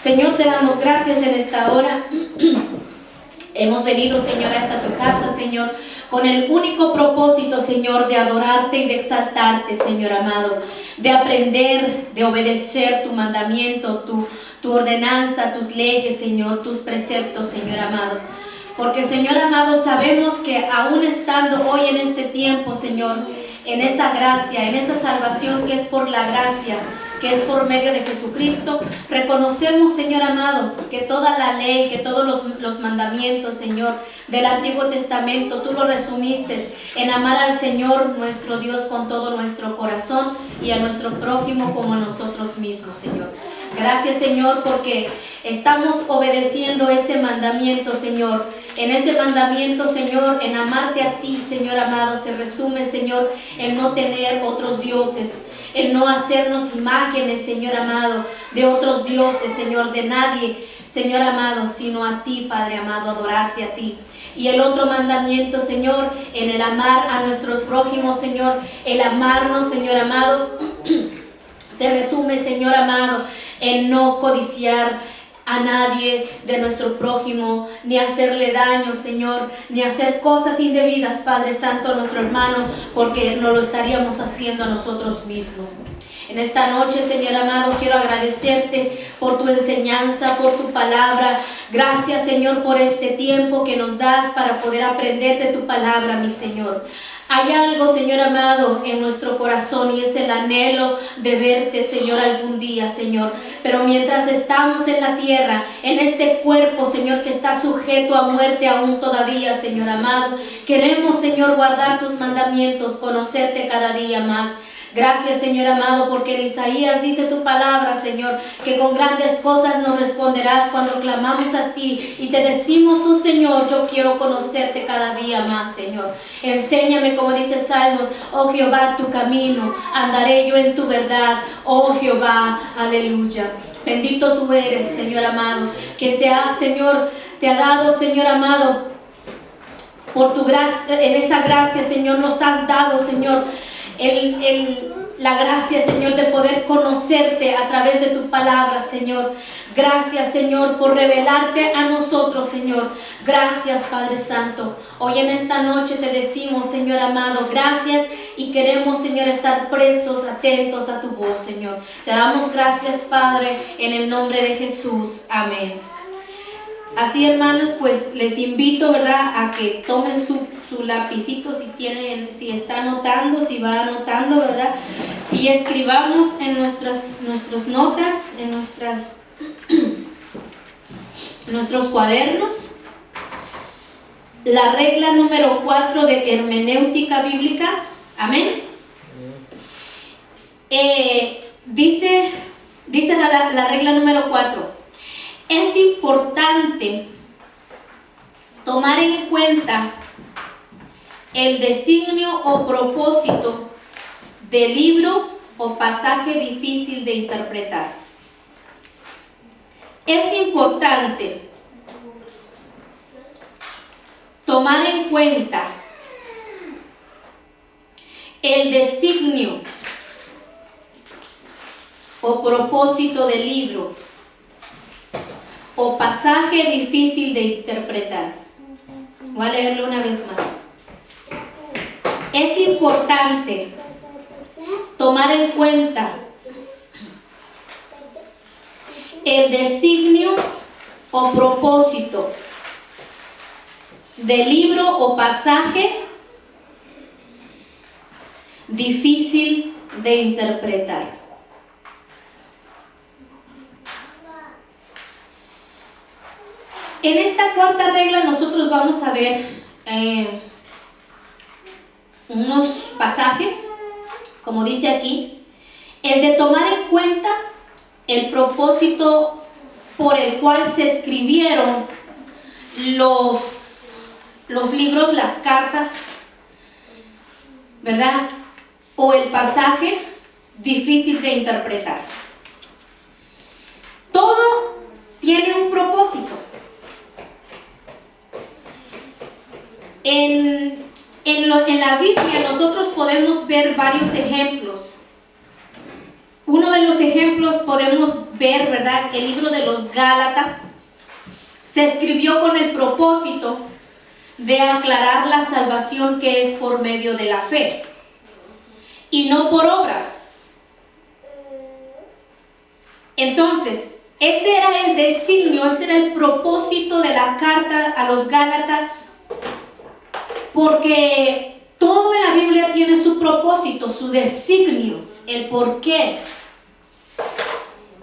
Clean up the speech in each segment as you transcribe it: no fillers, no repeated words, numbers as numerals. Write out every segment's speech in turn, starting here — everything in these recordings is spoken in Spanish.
Señor, te damos gracias en esta hora. Hemos venido, Señor, hasta tu casa, Señor, con el único propósito, Señor, de adorarte y de exaltarte, Señor amado, de aprender, de obedecer tu mandamiento, tu ordenanza, tus leyes, Señor, tus preceptos, Señor amado. Porque, Señor amado, sabemos que aún estando hoy en este tiempo, Señor, en esa gracia, en esa salvación que es por la gracia, que es por medio de Jesucristo, reconocemos, Señor amado, que toda la ley, que todos los mandamientos, Señor, del Antiguo Testamento, tú lo resumiste en amar al Señor nuestro Dios con todo nuestro corazón y a nuestro prójimo como a nosotros mismos, Señor. Gracias, Señor, porque estamos obedeciendo ese mandamiento, Señor. En ese mandamiento, Señor, en amarte a ti, Señor amado, se resume, Señor, el no tener otros dioses, el no hacernos imágenes, Señor amado, de otros dioses, Señor, de nadie, Señor amado, sino a ti, Padre amado, adorarte a ti. Y el otro mandamiento, Señor, en el amar a nuestro prójimo, Señor, el amarnos, Señor amado, se resume, Señor amado, en no codiciar a nadie de nuestro prójimo, ni hacerle daño, Señor, ni hacer cosas indebidas, Padre Santo, a nuestro hermano, porque no lo estaríamos haciendo a nosotros mismos. En esta noche, Señor amado, quiero agradecerte por tu enseñanza, por tu palabra. Gracias, Señor, por este tiempo que nos das para poder aprender de tu palabra, mi Señor. Hay algo, Señor amado, en nuestro corazón y es el anhelo de verte, Señor, algún día, Señor. Pero mientras estamos en la tierra, en este cuerpo, Señor, que está sujeto a muerte aún todavía, Señor amado, queremos, Señor, guardar tus mandamientos, conocerte cada día más. Gracias, Señor amado, porque en Isaías dice tu palabra, Señor, que con grandes cosas nos responderás cuando clamamos a ti y te decimos, oh Señor, yo quiero conocerte cada día más, Señor. Enséñame, como dice Salmos, oh Jehová, tu camino, andaré yo en tu verdad, oh Jehová, aleluya. Bendito tú eres, Señor amado, que te ha, Señor, te ha dado, Señor amado, por tu gracia, en esa gracia, Señor, nos has dado, Señor, la gracia, Señor, de poder conocerte a través de tu palabra, Señor. Gracias, Señor, por revelarte a nosotros, Señor. Gracias, Padre Santo. Hoy en esta noche te decimos, Señor amado, gracias y queremos, Señor, estar prestos, atentos a tu voz, Señor. Te damos gracias, Padre, en el nombre de Jesús. Amén. Así, hermanos, pues les invito, ¿verdad?, a que tomen su lapicito si está anotando, si va anotando, ¿verdad? Y escribamos en nuestras notas, en nuestros cuadernos, la regla número 4 de hermenéutica bíblica. Amén. Dice la regla número 4. Es importante tomar en cuenta el designio o propósito del libro o pasaje difícil de interpretar. Es importante tomar en cuenta el designio o propósito del libro o pasaje difícil de interpretar. Voy a leerlo una vez más. Es importante tomar en cuenta el designio o propósito del libro o pasaje difícil de interpretar. En esta cuarta regla nosotros vamos a ver unos pasajes, como dice aquí, el de tomar en cuenta el propósito por el cual se escribieron los libros, las cartas, ¿verdad? O el pasaje difícil de interpretar. Todo tiene un propósito. En la Biblia nosotros podemos ver varios ejemplos. Uno de los ejemplos podemos ver, ¿verdad? El libro de los Gálatas se escribió con el propósito de aclarar la salvación que es por medio de la fe y no por obras. Entonces, ese era el designio, ese era el propósito de la carta a los Gálatas, porque todo en la Biblia tiene su propósito, su designio, el por qué.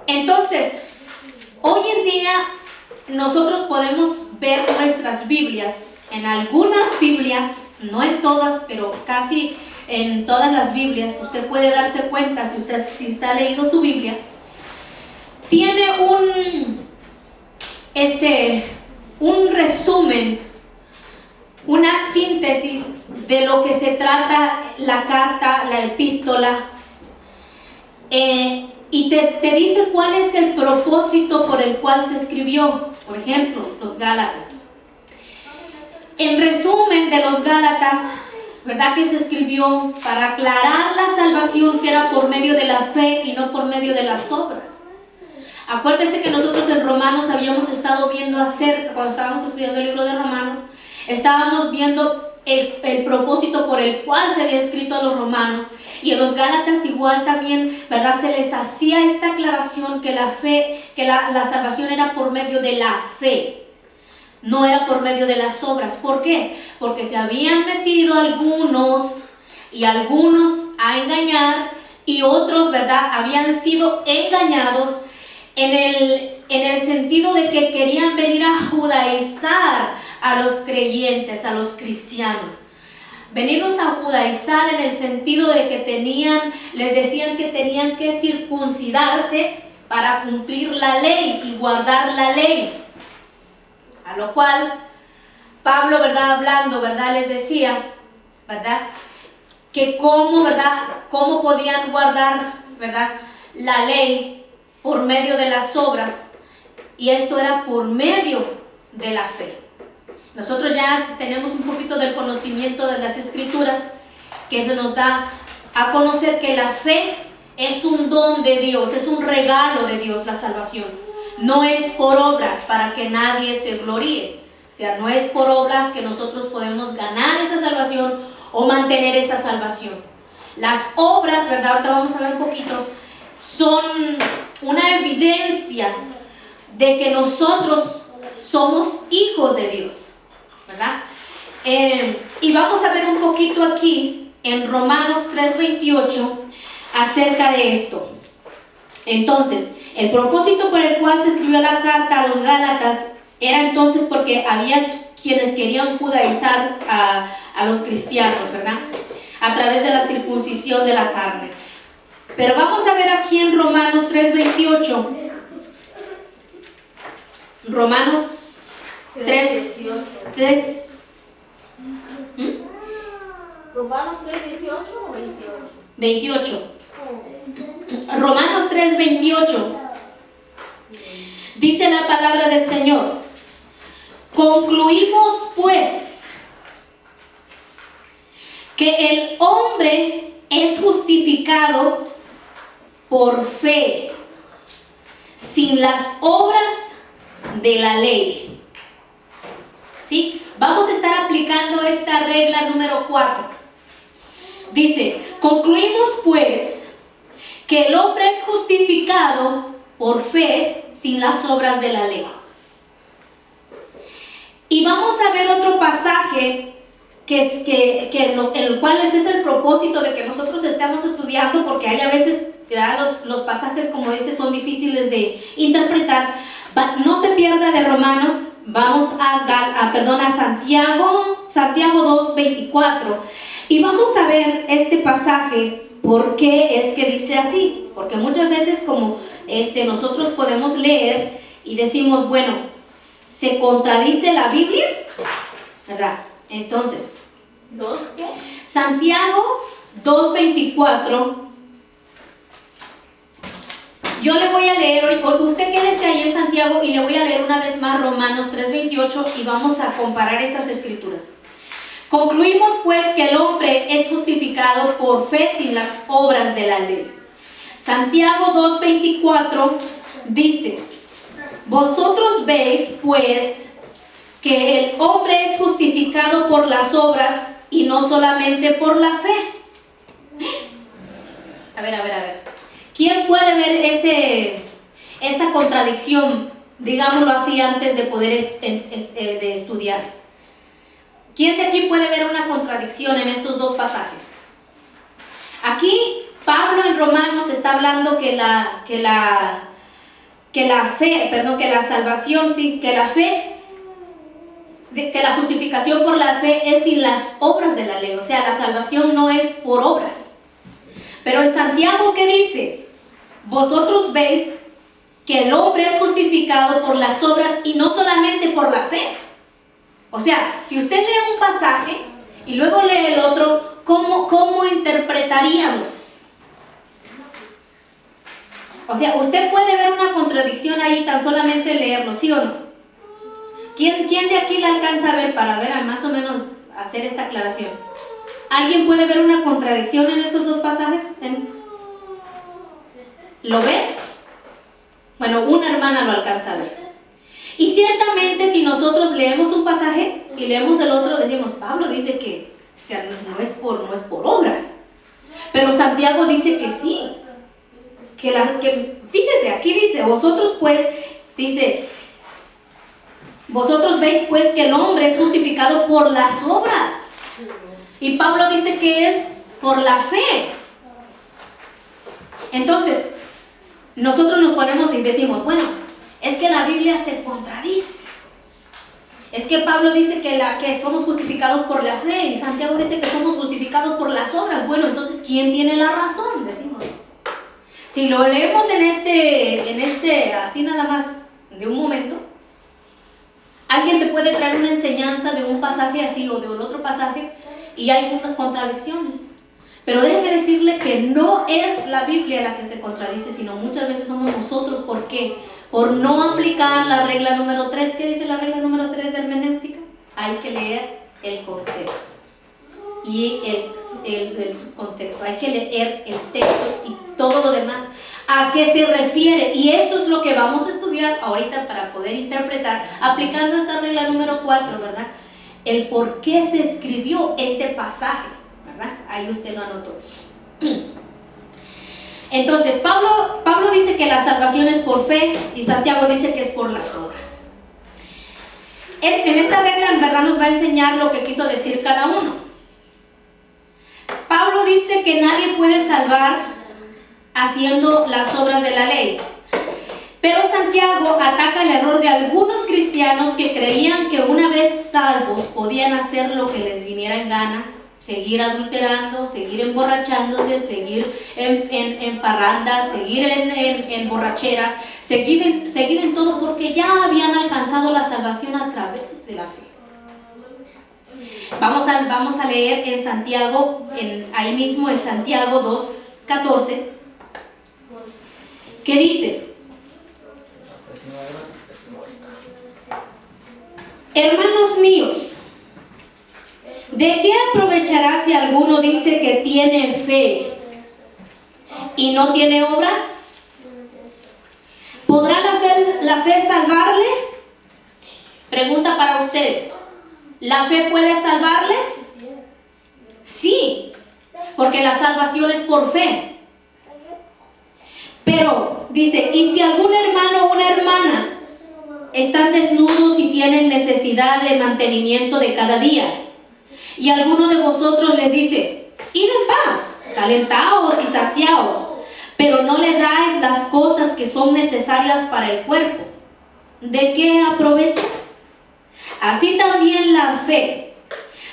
Entonces, hoy en día nosotros podemos ver nuestras Biblias, en algunas Biblias, no en todas, pero casi en todas las Biblias, usted puede darse cuenta si usted ha leído su Biblia, tiene un resumen, una síntesis de lo que se trata la carta, la epístola, y te dice cuál es el propósito por el cual se escribió. Por ejemplo, los Gálatas. En resumen de los Gálatas, ¿verdad? Que se escribió para aclarar la salvación que era por medio de la fe y no por medio de las obras. Acuérdese que nosotros en Romanos habíamos estado viendo cuando estábamos estudiando el libro de Romanos, estábamos viendo el propósito por el cual se había escrito a los romanos, y en los Gálatas igual también, ¿verdad? Se les hacía esta aclaración que la fe, que la salvación era por medio de la fe, no era por medio de las obras. ¿Por qué? Porque se habían metido algunos a engañar, y otros, ¿verdad? Habían sido engañados en el sentido de que querían venir a judaizar a los creyentes, a los cristianos. Venirlos a judaizar en el sentido de que les decían que tenían que circuncidarse para cumplir la ley y guardar la ley. A lo cual Pablo, ¿verdad? Hablando, ¿verdad? Les decía, ¿verdad? Que cómo podían guardar, ¿verdad? La ley por medio de las obras, y esto era por medio de la fe. Nosotros ya tenemos un poquito del conocimiento de las Escrituras, que eso nos da a conocer que la fe es un don de Dios, es un regalo de Dios, la salvación. No es por obras para que nadie se gloríe. O sea, no es por obras que nosotros podemos ganar esa salvación o mantener esa salvación. Las obras, ¿verdad? Ahorita vamos a ver un poquito, son una evidencia de que nosotros somos hijos de Dios, ¿verdad? Y vamos a ver un poquito aquí en Romanos 3:28 acerca de esto. Entonces, el propósito por el cual se escribió la carta a los Gálatas era entonces porque había quienes querían judaizar a los cristianos, ¿verdad? A través de la circuncisión de la carne. Pero vamos a ver aquí en Romanos 3:28. Romanos 3:18. ¿Romanos 3:18 o 28? 28. Romanos 3:28. Dice la palabra del Señor: concluimos pues que el hombre es justificado por fe, sin las obras de la ley. ¿Sí? Vamos a estar aplicando esta regla número 4. Dice: concluimos pues que el hombre es justificado por fe sin las obras de la ley. Y vamos a ver otro pasaje en el cual ese es el propósito de que nosotros estemos estudiando, porque hay a veces los pasajes, como dice, son difíciles de interpretar. No se pierda de Romanos. Vamos a Santiago 2:24, y vamos a ver este pasaje. ¿Por qué es que dice así? Porque muchas veces como nosotros podemos leer y decimos, bueno, ¿se contradice la Biblia? ¿Verdad? Entonces, Santiago 2:24. Yo le voy a leer, usted quédese ahí en Santiago, y le voy a leer una vez más Romanos 3:28, y vamos a comparar estas escrituras. Concluimos pues que el hombre es justificado por fe sin las obras de la ley. Santiago 2:24 dice, vosotros veis pues que el hombre es justificado por las obras y no solamente por la fe. A ver. ¿Quién puede ver esa contradicción, digámoslo así, antes de poder de estudiar? ¿Quién de aquí puede ver una contradicción en estos dos pasajes? Aquí Pablo en Romanos está hablando que la salvación, sí, que la justificación por la fe es sin las obras de la ley, o sea, la salvación no es por obras. Pero en Santiago, ¿qué dice? Vosotros veis que el hombre es justificado por las obras y no solamente por la fe. O sea, si usted lee un pasaje y luego lee el otro, ¿cómo interpretaríamos? O sea, usted puede ver una contradicción ahí tan solamente leerlo, ¿sí o no? ¿Quién de aquí la alcanza a ver para ver más o menos hacer esta aclaración? ¿Alguien puede ver una contradicción en estos dos pasajes? ¿Lo ve? Bueno, una hermana lo alcanza a ver. Y ciertamente si nosotros leemos un pasaje y leemos el otro, decimos, Pablo dice que o sea, no es por obras. Pero Santiago dice que sí. Fíjese, aquí dice, vosotros veis pues que el hombre es justificado por las obras. Y Pablo dice que es por la fe. Entonces, nosotros nos ponemos y decimos, bueno, es que la Biblia se contradice. Es que Pablo dice que somos justificados por la fe y Santiago dice que somos justificados por las obras. Bueno, entonces, ¿quién tiene la razón? Decimos. Si lo leemos así nada más de un momento, alguien te puede traer una enseñanza de un pasaje así o de un otro pasaje y hay unas contradicciones. Pero déjeme decirle que no es la Biblia la que se contradice, sino muchas veces somos nosotros. ¿Por qué? Por no aplicar la regla número 3. ¿Qué dice la regla número 3 de hermenéutica? Hay que leer el contexto y el subcontexto. Hay que leer el texto y todo lo demás. ¿A qué se refiere? Y eso es lo que vamos a estudiar ahorita para poder interpretar, aplicando esta regla número 4, ¿verdad? El por qué se escribió este pasaje, ¿verdad? Ahí usted lo anotó. Entonces, Pablo dice que la salvación es por fe y Santiago dice que es por las obras. En esta regla en verdad nos va a enseñar lo que quiso decir cada uno. Pablo dice que nadie puede salvar haciendo las obras de la ley. Pero Santiago ataca el error de algunos cristianos que creían que una vez salvos podían hacer lo que les viniera en gana, seguir adulterando, seguir emborrachándose, seguir en parrandas, seguir en borracheras, seguir en todo porque ya habían alcanzado la salvación a través de la fe. Vamos a leer en Santiago, ahí mismo en Santiago 2:14, que dice: hermanos míos, ¿de qué aprovechará si alguno dice que tiene fe y no tiene obras? ¿Podrá la fe salvarle? Pregunta para ustedes. ¿La fe puede salvarles? Sí, porque la salvación es por fe. Pero dice, ¿y si algún hermano o una hermana están desnudos y tienen necesidad de mantenimiento de cada día? Y alguno de vosotros les dice, id en paz, calentaos y saciaos, pero no le dais las cosas que son necesarias para el cuerpo. ¿De qué aprovecha? Así también la fe,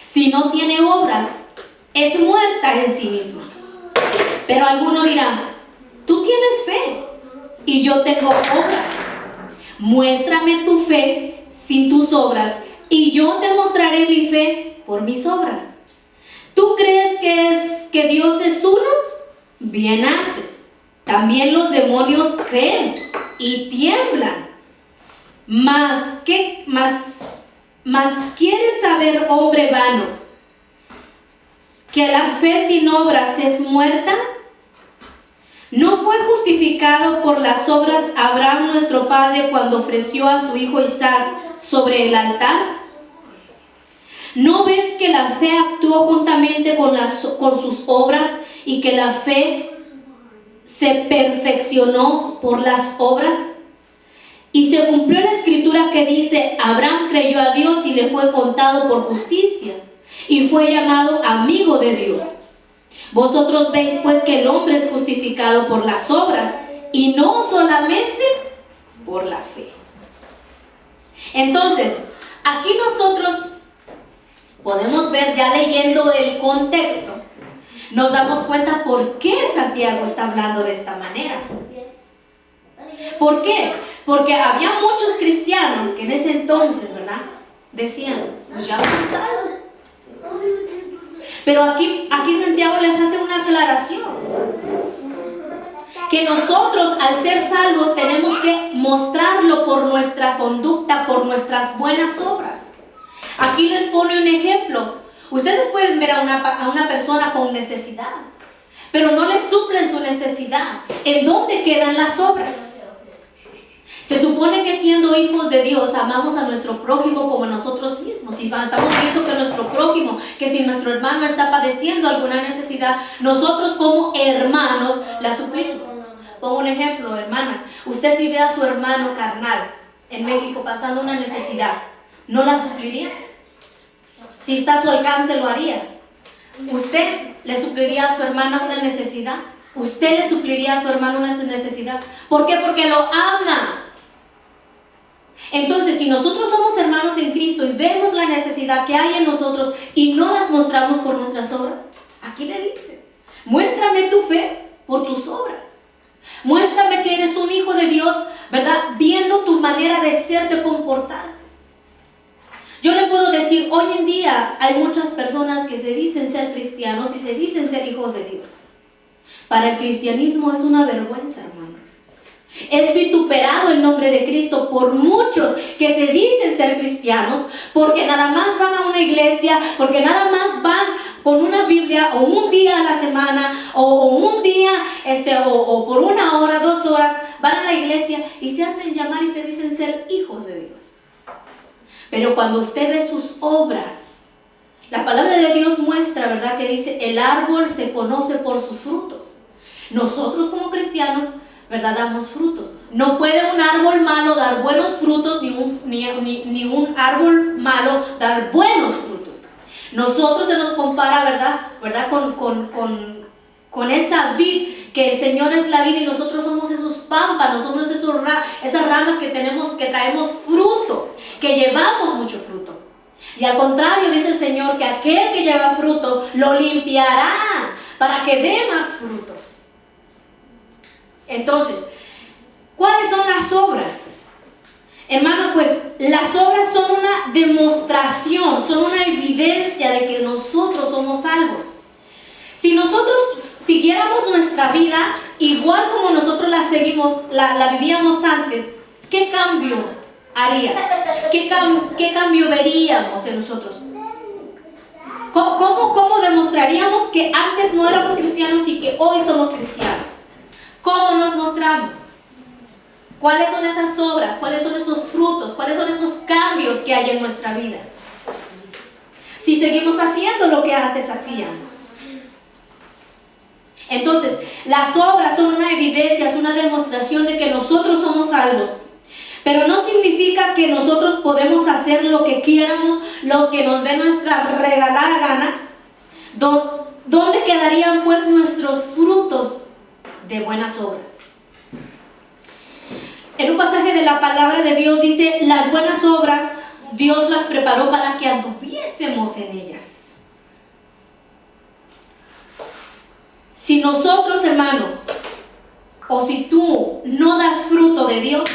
si no tiene obras, es muerta en sí misma. Pero alguno dirá, tú tienes fe y yo tengo obras. Muéstrame tu fe sin tus obras y yo te mostraré mi fe por mis obras. ¿Tú crees que Dios es uno? Bien haces. También los demonios creen y tiemblan. Mas ¿quieres saber, hombre vano, que la fe sin obras es muerta? ¿No fue justificado por las obras Abraham nuestro padre cuando ofreció a su hijo Isaac sobre el altar? ¿No ves que la fe actuó juntamente con sus obras y que la fe se perfeccionó por las obras? Y se cumplió la escritura que dice: Abraham creyó a Dios y le fue contado por justicia, y fue llamado amigo de Dios. Vosotros veis pues que el hombre es justificado por las obras y no solamente por la fe. Entonces, aquí nosotros podemos ver, ya leyendo el contexto, nos damos cuenta por qué Santiago está hablando de esta manera. ¿Por qué? Porque había muchos cristianos que en ese entonces, ¿verdad?, decían: pues ya son salvos. Pero aquí Santiago les hace una aclaración, que nosotros al ser salvos tenemos que mostrarlo por nuestra conducta, por nuestras buenas obras. Aquí les pone un ejemplo. Ustedes pueden ver a una persona con necesidad, pero no le suplen su necesidad. ¿En dónde quedan las obras? Se supone que siendo hijos de Dios amamos a nuestro prójimo como a nosotros mismos. Si estamos viendo que nuestro prójimo, que si nuestro hermano está padeciendo alguna necesidad, nosotros como hermanos la suplimos. Pongo un ejemplo, hermana. Usted si ve a su hermano carnal en México pasando una necesidad, ¿no la supliría? Si está a su alcance, lo haría. ¿Usted le supliría a su hermana una necesidad? ¿Usted le supliría a su hermano una necesidad? ¿Por qué? Porque lo ama. Entonces, si nosotros somos hermanos en Cristo y vemos la necesidad que hay en nosotros y no las mostramos por nuestras obras, aquí le dice: muéstrame tu fe por tus obras. Muéstrame que eres un hijo de Dios, ¿verdad?, viendo tu manera de ser, de comportarse. Yo le puedo decir, hoy en día hay muchas personas que se dicen ser cristianos y se dicen ser hijos de Dios. Para el cristianismo es una vergüenza, hermano. Es vituperado el nombre de Cristo por muchos que se dicen ser cristianos, porque nada más van a una iglesia, porque nada más van con una Biblia o un día a la semana o un día o por 1 hora, 2 horas van a la iglesia y se hacen llamar y se dicen ser hijos de Dios. Pero cuando usted ve sus obras, la palabra de Dios muestra, ¿verdad?, que dice: el árbol se conoce por sus frutos. Nosotros como cristianos, ¿verdad?, damos frutos. No puede un árbol malo dar buenos frutos, ni un árbol malo dar buenos frutos. Nosotros se nos compara, ¿verdad? Con esa vid, que el Señor es la vid y nosotros somos esos pámpanos, somos esas ramas que traemos fruto, que llevamos mucho fruto. Y al contrario, dice el Señor que aquel que lleva fruto lo limpiará para que dé más fruto. Entonces, ¿cuáles son las obras? Hermano, pues las obras son una demostración, son una evidencia de que nosotros somos salvos. Si nosotros siguiéramos nuestra vida igual como nosotros la vivíamos antes, ¿qué cambio haría? ¿Qué cambio veríamos en nosotros? ¿Cómo demostraríamos que antes no éramos cristianos y que hoy somos cristianos? ¿Cómo nos mostramos? ¿Cuáles son esas obras? ¿Cuáles son esos frutos? ¿Cuáles son esos cambios que hay en nuestra vida? Si seguimos haciendo lo que antes hacíamos. Entonces, las obras son una evidencia, es una demostración de que nosotros somos salvos. Pero no significa que nosotros podemos hacer lo que quieramos, lo que nos dé nuestra regalada gana. ¿Dónde quedarían pues nuestros frutos de buenas obras? En un pasaje de la palabra de Dios dice: las buenas obras Dios las preparó para que anduviésemos en ellas. Si nosotros, hermano, o si tú no das fruto de Dios,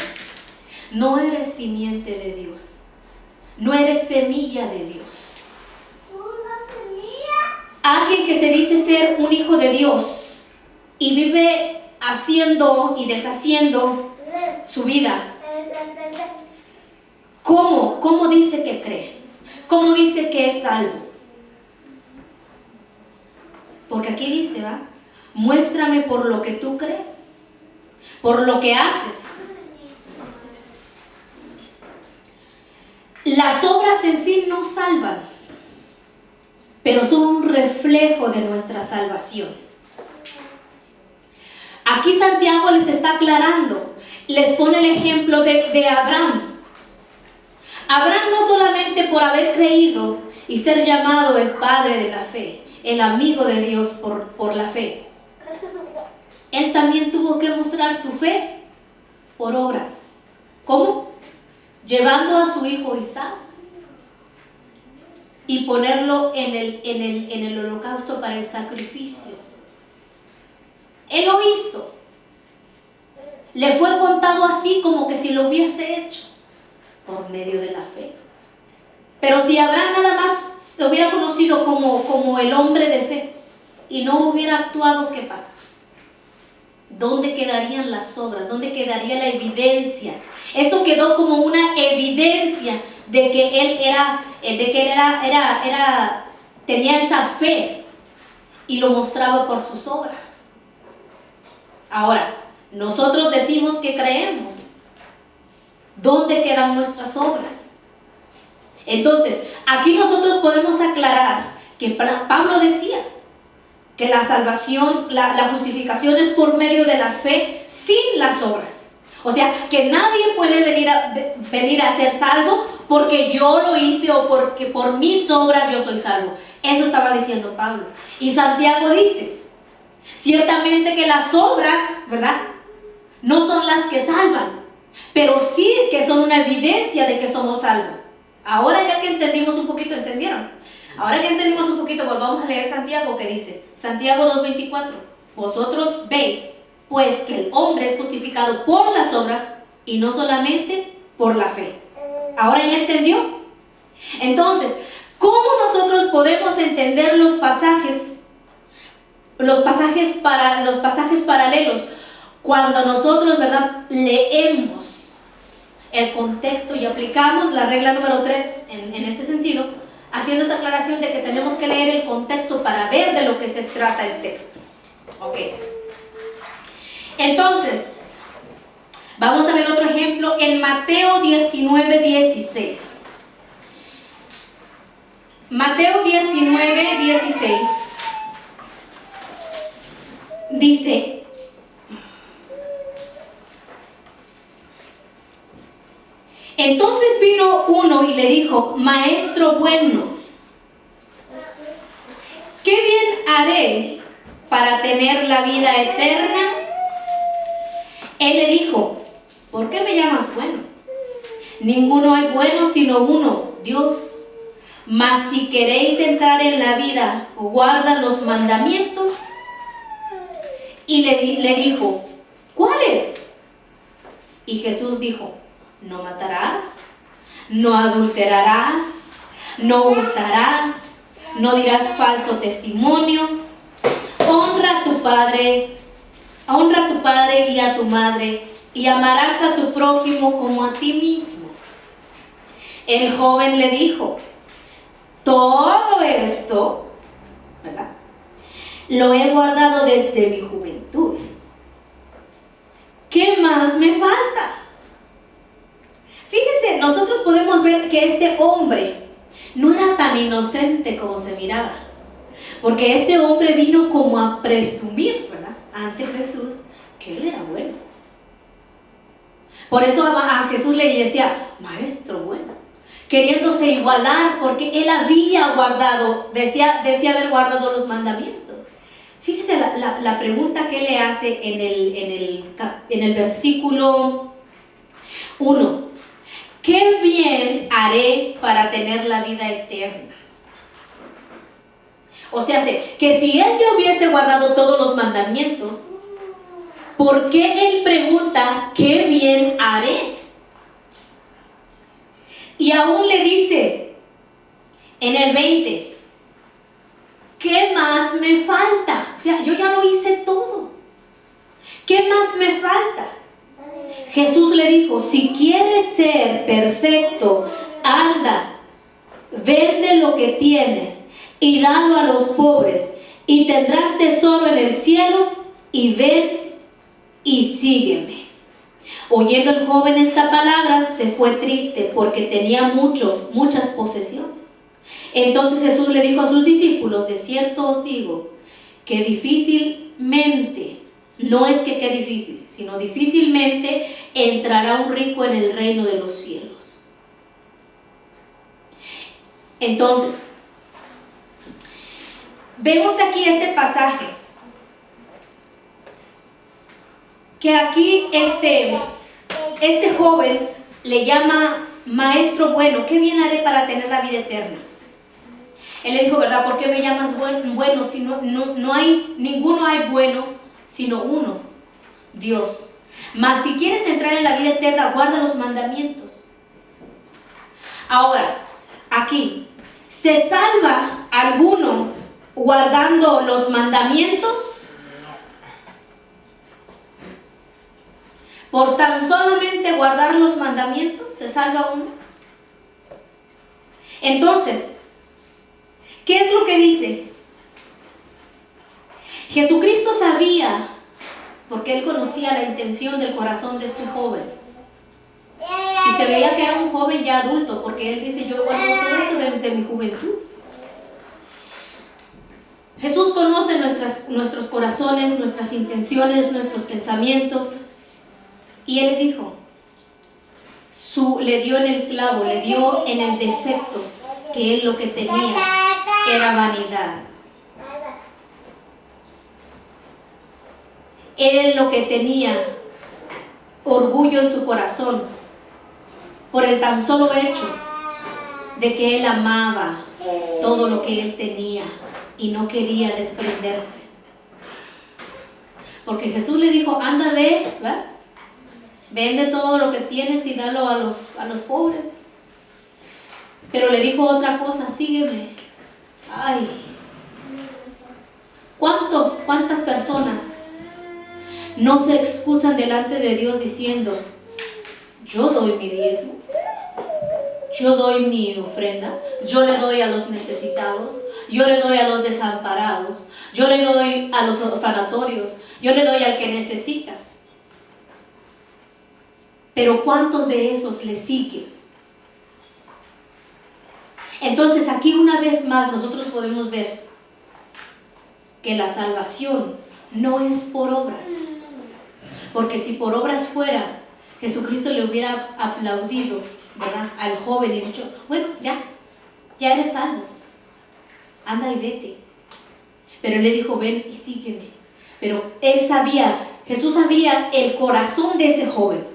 no eres simiente de Dios, no eres semilla de Dios. Alguien que se dice ser un hijo de Dios y vive haciendo y deshaciendo su vida, ¿cómo dice que cree? ¿Cómo dice que es salvo? Porque aquí dice, ¿va? muéstrame por lo que tú crees, por lo que haces. Las obras en sí no salvan, pero son un reflejo de nuestra salvación. Aquí Santiago les está aclarando, les pone el ejemplo de Abraham. Abraham no solamente por haber creído y ser llamado el padre de la fe, el amigo de Dios por la fe, él también tuvo que mostrar su fe por obras. ¿Cómo? Llevando a su hijo Isaac y ponerlo en el holocausto para el sacrificio. Él lo hizo. Le fue contado así como que si lo hubiese hecho por medio de la fe. Pero si Abraham nada más se hubiera conocido como el hombre de fe y no hubiera actuado, ¿qué pasa? ¿Dónde quedarían las obras? ¿Dónde quedaría la evidencia? Eso quedó como una evidencia de que él tenía esa fe y lo mostraba por sus obras. Ahora, nosotros decimos que creemos. ¿Dónde quedan nuestras obras? Entonces, aquí nosotros podemos aclarar que Pablo decía que la salvación, la justificación es por medio de la fe sin las obras. O sea, que nadie puede venir a ser salvo porque yo lo hice o porque por mis obras yo soy salvo. Eso estaba diciendo Pablo. Y Santiago dice, ciertamente que las obras, ¿verdad?, no son las que salvan, pero sí que son una evidencia de que somos salvos. Ahora ya que entendimos un poquito, ¿entendieron? Ahora que entendimos un poquito, volvamos a leer Santiago, que dice, Santiago 2:24, vosotros veis pues que el hombre es justificado por las obras y no solamente por la fe. ¿Ahora ya entendió? Entonces, ¿cómo nosotros podemos entender los pasajes paralelos cuando nosotros, ¿verdad?, leemos el contexto y aplicamos la regla número 3 en este sentido, haciendo esa aclaración de que tenemos que leer el contexto para ver de lo que se trata el texto? Ok. Entonces, vamos a ver otro ejemplo en Mateo 19:16. Mateo 19:16 dice: entonces vino uno y le dijo, maestro bueno, ¿qué bien haré para tener la vida eterna? Él le dijo, ¿por qué me llamas bueno? Ninguno es bueno sino uno, Dios. Mas si queréis entrar en la vida, guarda los mandamientos. Y le dijo, ¿cuáles? Y Jesús dijo, no matarás, no adulterarás, no hurtarás, no dirás falso testimonio, honra a tu padre y a tu madre, y amarás a tu prójimo como a ti mismo. El joven le dijo, todo esto, ¿verdad?, lo he guardado desde mi juventud. ¿Qué más me falta? Fíjese, nosotros podemos ver que este hombre no era tan inocente como se miraba, porque este hombre vino como a presumir, ¿verdad?, ante Jesús que él era bueno. Por eso a Jesús le decía, maestro bueno, queriéndose igualar, porque él había guardado, decía haber guardado los mandamientos. Fíjese la pregunta que le hace en el versículo 1. ¿Qué bien haré para tener la vida eterna? O sea, que si él ya hubiese guardado todos los mandamientos, ¿por qué él pregunta qué bien haré? Y aún le dice en el 20, ¿qué más me falta? O sea, yo ya lo hice todo. ¿Qué más me falta? Jesús le dijo, si quieres ser perfecto, anda, vende lo que tienes y dalo a los pobres, y tendrás tesoro en el cielo, y ven y sígueme. Oyendo el joven esta palabra, se fue triste porque tenía muchas posesiones. Entonces Jesús le dijo a sus discípulos: de cierto os digo que difícilmente, no es que qué difícil, sino difícilmente entrará un rico en el reino de los cielos. Entonces, vemos aquí este pasaje, que aquí este joven le llama maestro bueno. ¿Qué bien haré para tener la vida eterna? Él le dijo, ¿verdad? ¿Por qué me llamas bueno si no hay ninguno hay bueno sino uno, Dios? Mas si quieres entrar en la vida eterna, guarda los mandamientos. Ahora, aquí, ¿se salva alguno guardando los mandamientos? Por tan solamente guardar los mandamientos, ¿se salva uno? Entonces, ¿qué es lo que dice? Jesucristo sabía, porque Él conocía la intención del corazón de este joven. Y se veía que era un joven ya adulto, porque Él dice, yo he guardado todo esto desde mi juventud. Jesús conoce nuestros corazones, nuestras intenciones, nuestros pensamientos. Y Él dijo, le dio en el clavo, le dio en el defecto, que Él lo que tenía era vanidad. Él lo que tenía orgullo en su corazón, por el tan solo hecho de que Él amaba todo lo que Él tenía y no quería desprenderse. Porque Jesús le dijo, anda, ¿verdad? Vende todo lo que tienes y dalo a los pobres. Pero le dijo otra cosa, sígueme. Ay, ¿cuántas personas no se excusan delante de Dios diciendo, yo doy mi diezmo, yo doy mi ofrenda, yo le doy a los necesitados, yo le doy a los desamparados, yo le doy a los orfanatorios, yo le doy al que necesita? Pero ¿cuántos de esos le siguen? Entonces aquí una vez más nosotros podemos ver que la salvación no es por obras. Porque si por obras fuera, Jesucristo le hubiera aplaudido, ¿verdad?, al joven y dicho, bueno, ya eres salvo, anda y vete. Pero él le dijo, ven y sígueme. Pero Jesús sabía el corazón de ese joven.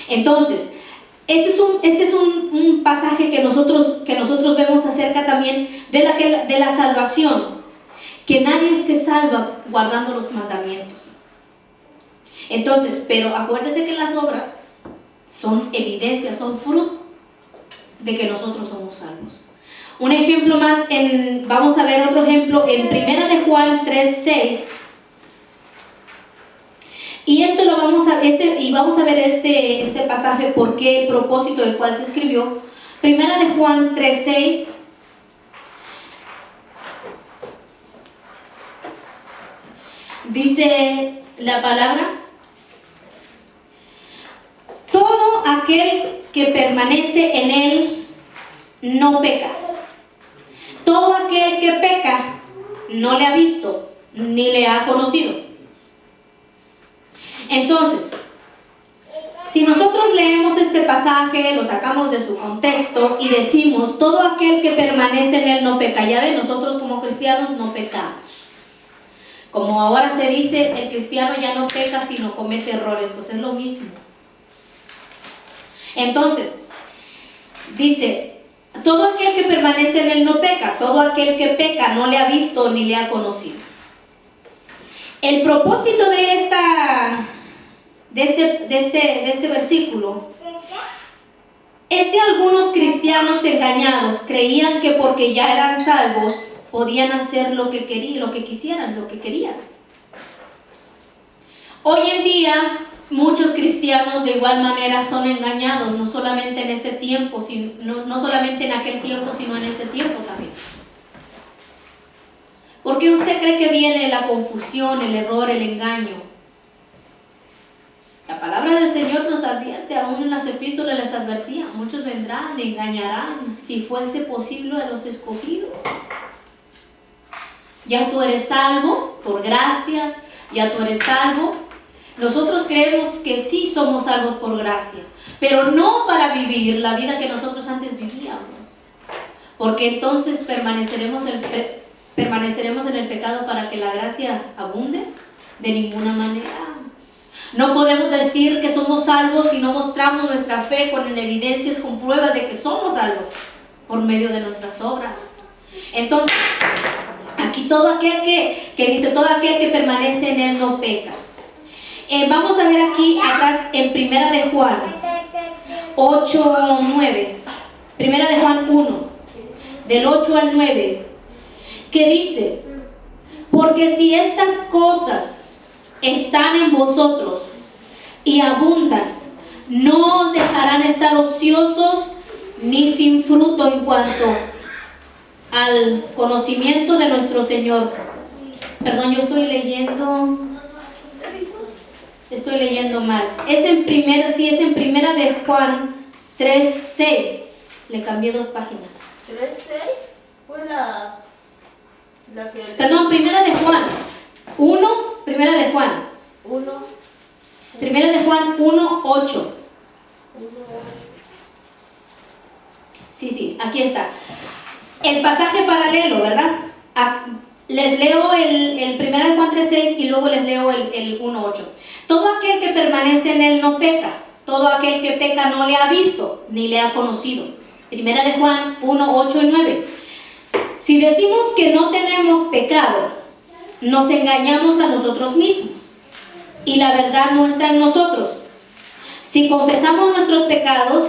Entonces, este es un pasaje que nosotros vemos acerca también de la salvación, que nadie se salva guardando los mandamientos. Entonces, pero acuérdese que las obras son evidencia, son fruto de que nosotros somos salvos. Un ejemplo más, vamos a ver otro ejemplo en 1 de Juan 3:6. Y vamos a ver este pasaje, por qué, el propósito del cual se escribió. 1 de Juan 3:6. Dice la palabra: todo aquel que permanece en Él no peca. Todo aquel que peca no le ha visto ni le ha conocido. Entonces, si nosotros leemos este pasaje, lo sacamos de su contexto y decimos, todo aquel que permanece en Él no peca. Ya ven, nosotros como cristianos no pecamos. Como ahora se dice, el cristiano ya no peca sino comete errores, pues es lo mismo. Entonces, dice, todo aquel que permanece en Él no peca. Todo aquel que peca no le ha visto ni le ha conocido. El propósito de este versículo es que algunos cristianos engañados creían que porque ya eran salvos podían hacer lo que quisieran, lo que querían. Hoy en día muchos cristianos de igual manera son engañados, no solamente en este tiempo, no solamente en aquel tiempo, sino en este tiempo también. ¿Por qué usted cree que viene la confusión, el error, el engaño? La palabra del Señor nos advierte, aún en las epístolas les advertía, muchos vendrán, engañarán, si fuese posible a los escogidos. Ya tú eres salvo por gracia, ya tú eres salvo. Nosotros creemos que sí somos salvos por gracia, pero no para vivir la vida que nosotros antes vivíamos, porque entonces permaneceremos en el pecado para que la gracia abunde. De ninguna manera. No podemos decir que somos salvos si no mostramos nuestra fe con evidencias, con pruebas de que somos salvos por medio de nuestras obras. Entonces, aquí todo aquel que dice, todo aquel que permanece en él no peca. Vamos a ver aquí atrás en Primera de Juan 8:9. Primera de Juan 1, del 8 al 9, que dice: porque si estas cosas están en vosotros y abundan, no os dejarán estar ociosos ni sin fruto en cuanto al conocimiento de nuestro Señor. Perdón, yo estoy leyendo mal. Es en primera de Juan 3:6. Le cambié 2 páginas. 3:6 fue la que... Perdón, primera de Juan 1, primera de Juan 1:8. Sí, aquí está. El pasaje paralelo, ¿verdad? Les leo el primera de Juan 3:6 y luego les leo el 1:8. Todo aquel que permanece en él no peca. Todo aquel que peca no le ha visto ni le ha conocido. Primera de Juan 1:8 y 9. Si decimos que no tenemos pecado, nos engañamos a nosotros mismos y la verdad no está en nosotros. Si confesamos nuestros pecados,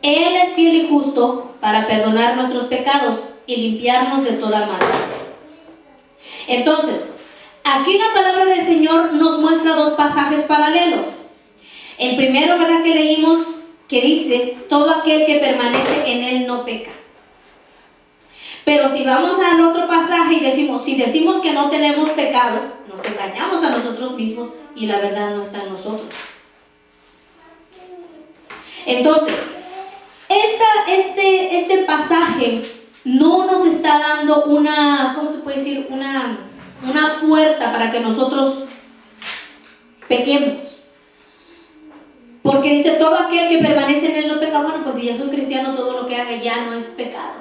Él es fiel y justo para perdonar nuestros pecados y limpiarnos de toda maldad. Entonces, aquí la palabra del Señor nos muestra 2 pasajes paralelos. El primero, ¿verdad?, que leímos, que dice, todo aquel que permanece en Él no peca. Pero si vamos al otro pasaje y decimos, si decimos que no tenemos pecado, nos engañamos a nosotros mismos y la verdad no está en nosotros. Entonces, este pasaje no nos está dando una, ¿cómo se puede decir? Una puerta para que nosotros pequemos. Porque dice, todo aquel que permanece en él no peca. Bueno, pues si ya soy cristiano, todo lo que haga ya no es pecado.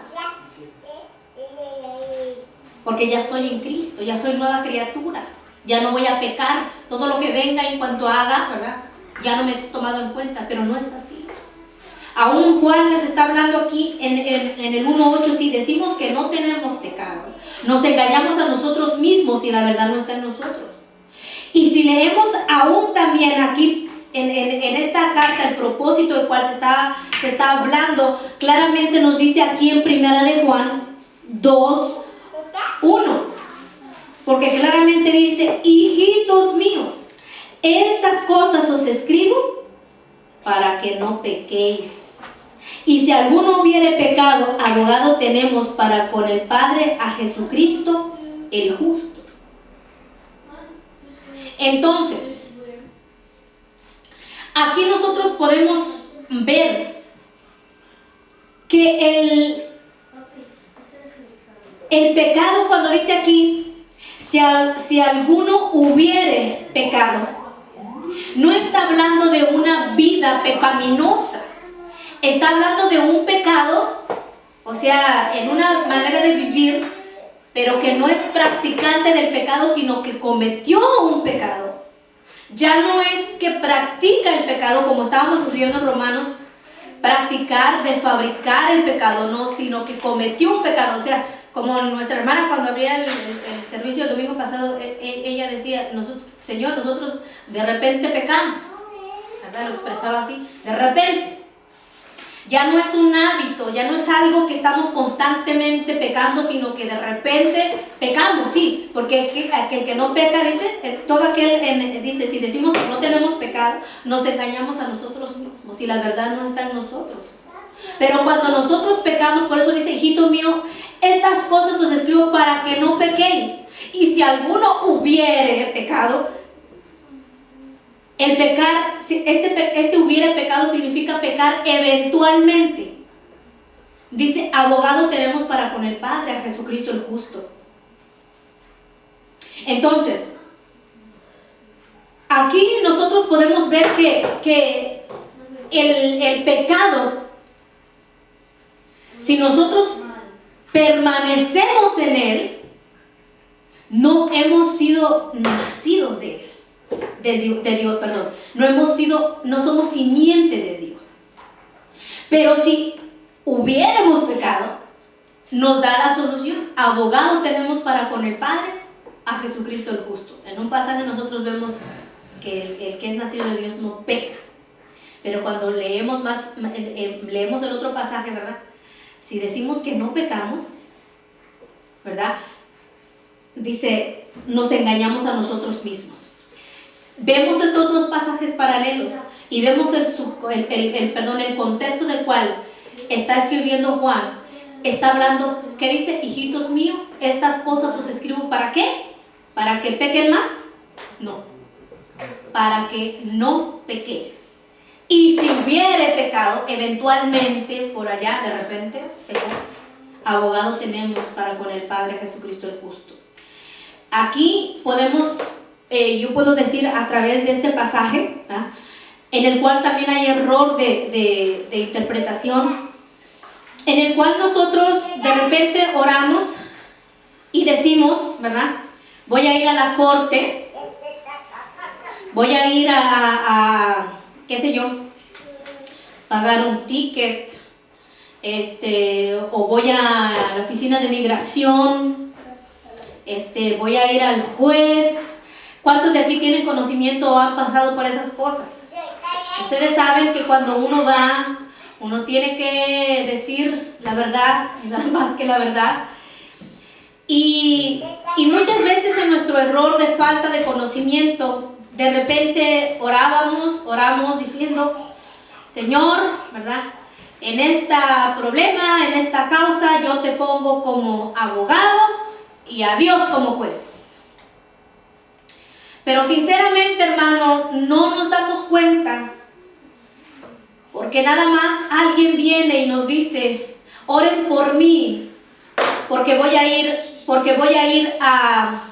Porque ya soy en Cristo, ya soy nueva criatura. Ya no voy a pecar. Todo lo que venga en cuanto haga, ¿verdad?, ya no me es tomado en cuenta. Pero no es así. Aún Juan les está hablando aquí en el 1:8, si decimos que no tenemos pecado, nos engañamos a nosotros mismos y la verdad no está en nosotros. Y si leemos aún también aquí en esta carta el propósito del cual se está hablando, claramente nos dice aquí en Primera de Juan 2:1, porque claramente dice: hijitos míos, estas cosas os escribo para que no pequéis. Y si alguno hubiere pecado, abogado tenemos para con el Padre a Jesucristo el justo. Entonces, aquí nosotros podemos ver que el pecado, cuando dice aquí, si alguno hubiere pecado, no está hablando de una vida pecaminosa. Está hablando de un pecado, o sea, en una manera de vivir, pero que no es practicante del pecado, sino que cometió un pecado. Ya no es que practica el pecado, como estábamos estudiando en Romanos, practicar, de fabricar el pecado, no, sino que cometió un pecado. O sea, como nuestra hermana cuando abría el servicio el domingo pasado, ella decía, Señor, nosotros de repente pecamos, ¿verdad? Lo expresaba así, de repente. Ya no es un hábito, ya no es algo que estamos constantemente pecando, sino que de repente pecamos, sí, porque aquel que no peca, dice, todo aquel, dice, si decimos que no tenemos pecado, nos engañamos a nosotros mismos y la verdad no está en nosotros. Pero cuando nosotros pecamos, por eso dice, hijito mío, estas cosas os escribo para que no pequéis. Y si alguno hubiere pecado, el pecar, este hubiere pecado significa pecar eventualmente. Dice, abogado tenemos para con el Padre, a Jesucristo el justo. Entonces, aquí nosotros podemos ver que el pecado, si nosotros permanecemos en él, no hemos sido nacidos de él, de Dios, perdón. No somos simiente de Dios. Pero si hubiéramos pecado, nos da la solución. Abogado tenemos para con el Padre, a Jesucristo el justo. En un pasaje nosotros vemos que el que es nacido de Dios no peca. Pero cuando leemos el otro pasaje, ¿verdad? Si decimos que no pecamos, ¿verdad? Dice, nos engañamos a nosotros mismos. Vemos estos dos pasajes paralelos y vemos el contexto del cual está escribiendo Juan. Está hablando, ¿qué dice? Hijitos míos, estas cosas os escribo, ¿para qué? ¿Para que pequen más? No, para que no pequéis. Y si hubiere pecado, eventualmente, por allá, de repente, abogado tenemos para con el Padre, Jesucristo el justo. Aquí podemos, yo puedo decir a través de este pasaje, ¿verdad?, en el cual también hay error de interpretación, en el cual nosotros de repente oramos y decimos, ¿verdad? Voy a ir a la corte, voy a ir a qué sé yo, pagar un ticket, o voy a la oficina de migración, voy a ir al juez. ¿Cuántos de aquí tienen conocimiento o han pasado por esas cosas? Ustedes saben que cuando uno va, uno tiene que decir la verdad, nada más que la verdad. Y muchas veces en nuestro error de falta de conocimiento, de repente oramos diciendo, Señor, ¿verdad?, en este problema, en esta causa, yo te pongo como abogado y a Dios como juez. Pero sinceramente, hermano, no nos damos cuenta, porque nada más alguien viene y nos dice, oren por mí, porque voy a ir a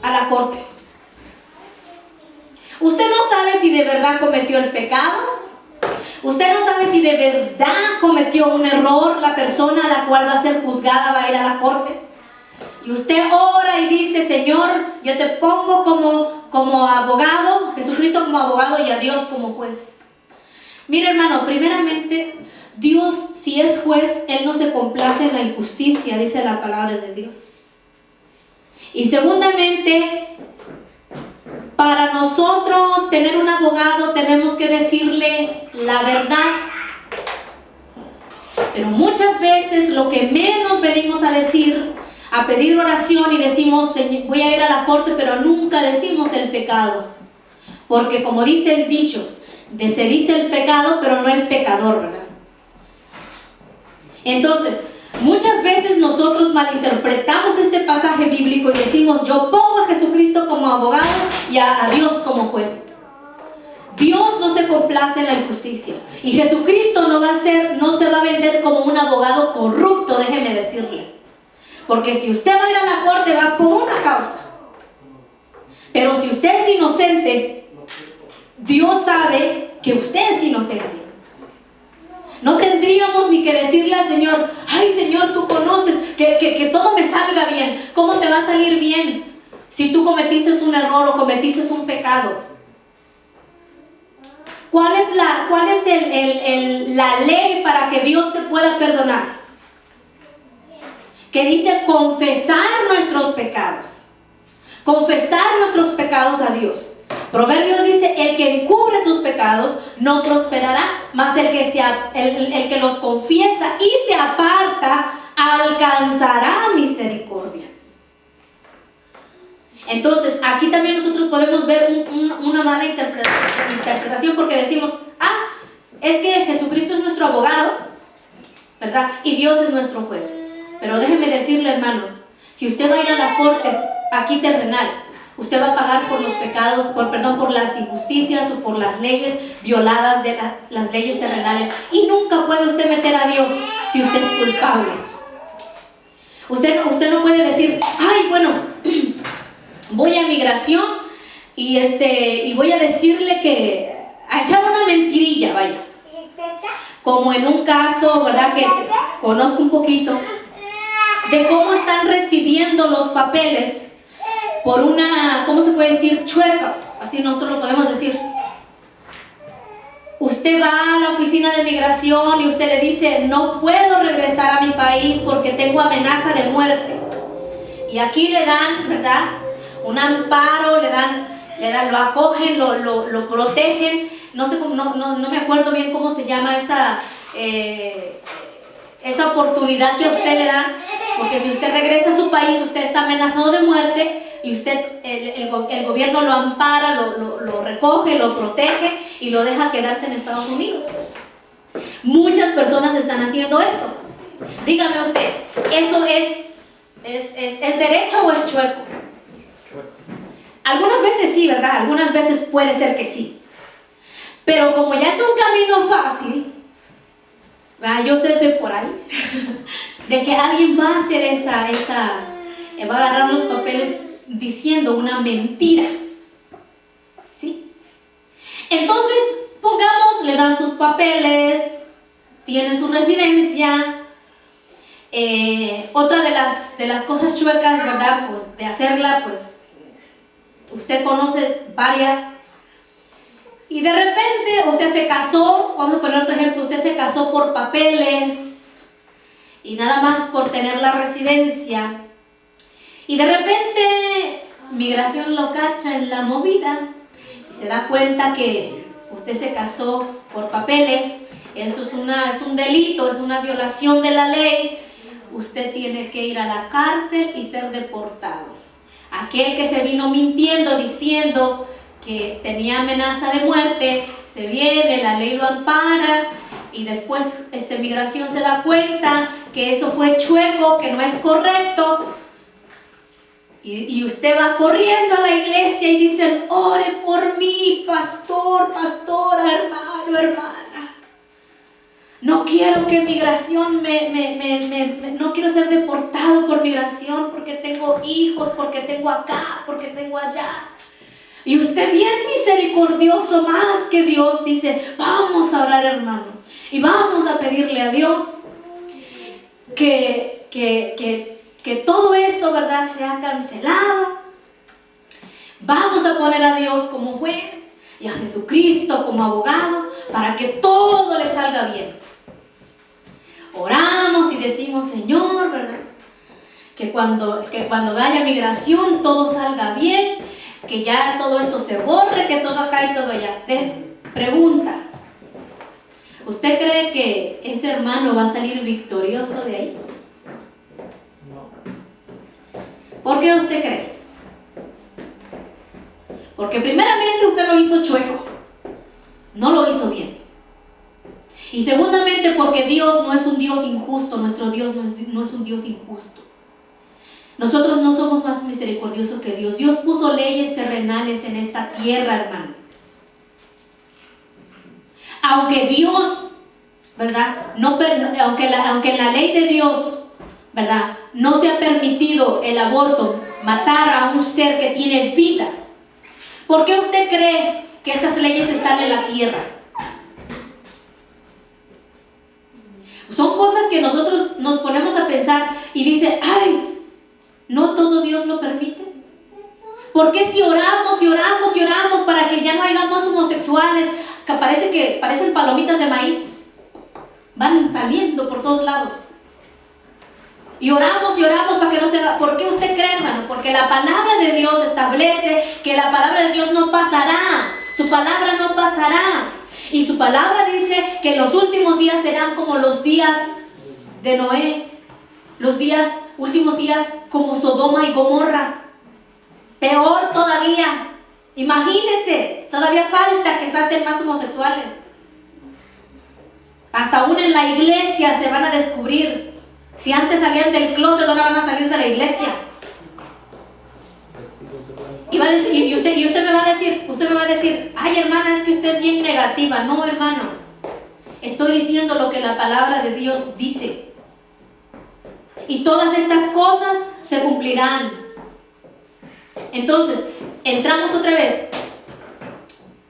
la corte. Usted no sabe si de verdad cometió el pecado. Usted no sabe si de verdad cometió un error la persona a la cual va a ser juzgada, va a ir a la corte. Y usted ora y dice, Señor, yo te pongo como abogado, Jesucristo como abogado y a Dios como juez. Mire, hermano, primeramente, Dios, si es juez, Él no se complace en la injusticia, dice la palabra de Dios. Y segundamente, para nosotros tener un abogado tenemos que decirle la verdad. Pero muchas veces lo que menos venimos a decir, a pedir oración y decimos, voy a ir a la corte, pero nunca decimos el pecado. Porque como dice el dicho, se dice el pecado, pero no el pecador, ¿verdad? Entonces, muchas veces nosotros malinterpretamos este pasaje bíblico y decimos, yo pongo a Jesucristo como abogado y a Dios como juez. Dios no se complace en la injusticia. Y Jesucristo no se va a vender como un abogado corrupto, déjeme decirle. Porque si usted va a ir a la corte, va por una causa. Pero si usted es inocente, Dios sabe que usted es inocente. No tendríamos ni que decirle al Señor, ay Señor, tú conoces, que todo me salga bien. ¿Cómo te va a salir bien si tú cometiste un error o cometiste un pecado? ¿Cuál es la ley para que Dios te pueda perdonar? Que dice confesar nuestros pecados. Confesar nuestros pecados a Dios. Proverbios dice, el que encubre sus pecados no prosperará, mas el que los confiesa y se aparta alcanzará misericordia. Entonces, aquí también nosotros podemos ver una mala interpretación porque decimos, es que Jesucristo es nuestro abogado, ¿verdad? Y Dios es nuestro juez. Pero déjeme decirle, hermano, si usted va a ir a la corte aquí terrenal, usted va a pagar por los pecados, por las injusticias o por las leyes violadas de las leyes terrenales. Y nunca puede usted meter a Dios si usted es culpable. Usted no puede decir, ay, bueno, voy a migración y voy a decirle que a echar una mentirilla, vaya. Como en un caso, ¿verdad? Que conozco un poquito de cómo están recibiendo los papeles por una, ¿cómo se puede decir? Chueca, así nosotros lo podemos decir. Usted va a la oficina de migración y usted le dice, no puedo regresar a mi país porque tengo amenaza de muerte. Y aquí le dan, ¿verdad? Un amparo, lo acogen, lo protegen. No sé cómo, no me acuerdo bien cómo se llama esa oportunidad que a usted le dan, porque si usted regresa a su país, usted está amenazado de muerte y usted, el gobierno lo ampara, lo recoge, lo protege y lo deja quedarse en Estados Unidos. Muchas personas están haciendo eso. Dígame usted, ¿eso es derecho o es chueco? Algunas veces sí, ¿verdad? Algunas veces puede ser que sí. Pero como ya es un camino fácil, yo sé de por ahí, de que alguien va a hacer va a agarrar los papeles diciendo una mentira, ¿sí? Entonces, pongamos, le dan sus papeles, tiene su residencia. Otra de las cosas chuecas, ¿verdad? Pues de hacerla, pues usted conoce varias. Y de repente usted se casó, vamos a poner otro ejemplo, usted se casó por papeles y nada más por tener la residencia. Y de repente migración lo cacha en la movida y se da cuenta que usted se casó por papeles. Eso es un delito, es una violación de la ley. Usted tiene que ir a la cárcel y ser deportado. Aquel que se vino mintiendo, diciendo que tenía amenaza de muerte, se viene, la ley lo ampara y después migración se da cuenta que eso fue chueco, que no es correcto y usted va corriendo a la iglesia y dicen, ore por mí, pastor, pastora, hermano, hermana. No quiero que migración no quiero ser deportado por migración porque tengo hijos, porque tengo acá, porque tengo allá. Y usted bien misericordioso, más que Dios, dice, vamos a orar, hermano, y vamos a pedirle a Dios que todo eso, ¿verdad?, sea cancelado. Vamos a poner a Dios como juez y a Jesucristo como abogado para que todo le salga bien. Oramos y decimos, Señor, ¿verdad?, que cuando vaya migración todo salga bien, que ya todo esto se borre, que todo acá y todo allá. Pregunta, ¿usted cree que ese hermano va a salir victorioso de ahí? No. ¿Por qué usted cree? Porque primeramente usted lo hizo chueco, no lo hizo bien. Y segundamente porque Dios no es un Dios injusto, nuestro Dios no es un Dios injusto. Nosotros no somos más misericordiosos que Dios. Dios puso leyes terrenales en esta tierra, hermano. Aunque Dios, ¿verdad?, aunque en la ley de Dios, ¿verdad?, no se ha permitido el aborto, matar a un ser que tiene vida. ¿Por qué usted cree que esas leyes están en la tierra? Son cosas que nosotros nos ponemos a pensar y dice, ay, ¿no todo Dios lo permite? ¿Por qué si oramos y oramos y oramos para que ya no haya más homosexuales, que parecen palomitas de maíz, van saliendo por todos lados? Y oramos para que no se haga. ¿Por qué usted cree, hermano? Porque la palabra de Dios establece que la palabra de Dios no pasará. Su palabra no pasará. Y su palabra dice que los últimos días serán como los días de Noé. Últimos días como Sodoma y Gomorra. Peor todavía. Imagínense, todavía falta que salten más homosexuales. Hasta aún en la iglesia se van a descubrir Si antes salían del closet, ahora van a salir de la iglesia. Y usted me va a decir, ay hermana, es que usted es bien negativa. No, hermano, estoy diciendo lo que la palabra de Dios dice. Y todas estas cosas se cumplirán. Entonces, entramos otra vez.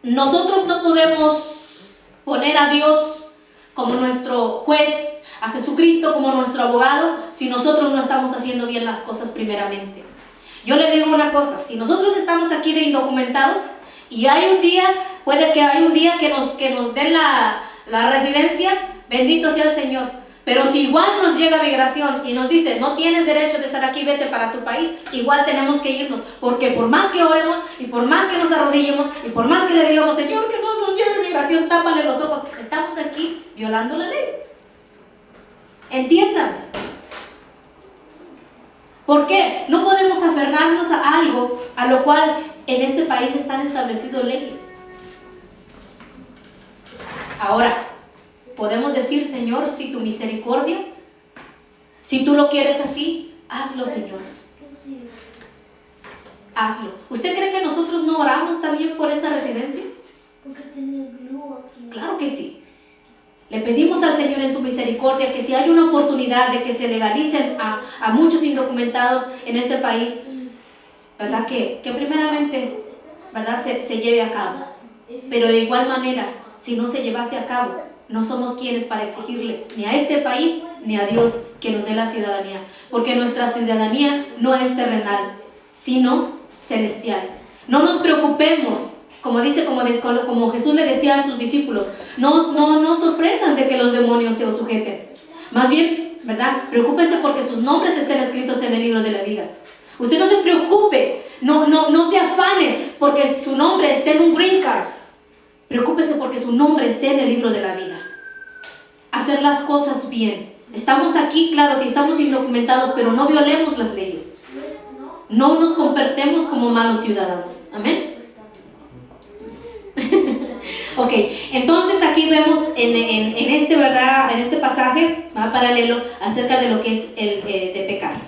Nosotros no podemos poner a Dios como nuestro juez, a Jesucristo como nuestro abogado, si nosotros no estamos haciendo bien las cosas primeramente. Yo le digo una cosa, si nosotros estamos aquí de indocumentados y hay un día, puede que hay un día que nos den la residencia, bendito sea el Señor. Pero si igual nos llega migración y nos dice, no tienes derecho de estar aquí, vete para tu país, igual tenemos que irnos, porque por más que oremos y por más que nos arrodillemos y por más que le digamos, Señor, que no nos lleve migración, tápale los ojos, estamos aquí violando la ley. Entiendan. ¿Por qué? No podemos aferrarnos a algo a lo cual en este país están establecidas leyes. Ahora, podemos decir, Señor, si tu misericordia, si tú lo quieres así, hazlo, Señor. Hazlo. ¿Usted cree que nosotros no oramos también por esa residencia? Claro que sí. Le pedimos al Señor en su misericordia que si hay una oportunidad de que se legalicen a muchos indocumentados en este país, ¿verdad? Que primeramente, ¿verdad? Se lleve a cabo. Pero de igual manera, si no se llevase a cabo, no somos quienes para exigirle ni a este país ni a Dios que nos dé la ciudadanía, porque nuestra ciudadanía no es terrenal, sino celestial. No nos preocupemos, como Jesús le decía a sus discípulos, no sorprendan de que los demonios se os sujeten. Más bien, ¿verdad? Preocúpense porque sus nombres estén escritos en el libro de la vida. Usted no se preocupe, no se afane porque su nombre esté en un green card. Preocúpese porque su nombre esté en el libro de la vida. Hacer las cosas bien. Estamos aquí, claro, si estamos indocumentados, pero no violemos las leyes. No nos comportemos como malos ciudadanos. Amén. Ok, entonces aquí vemos en este, ¿verdad? En este pasaje paralelo acerca de lo que es el de pecar.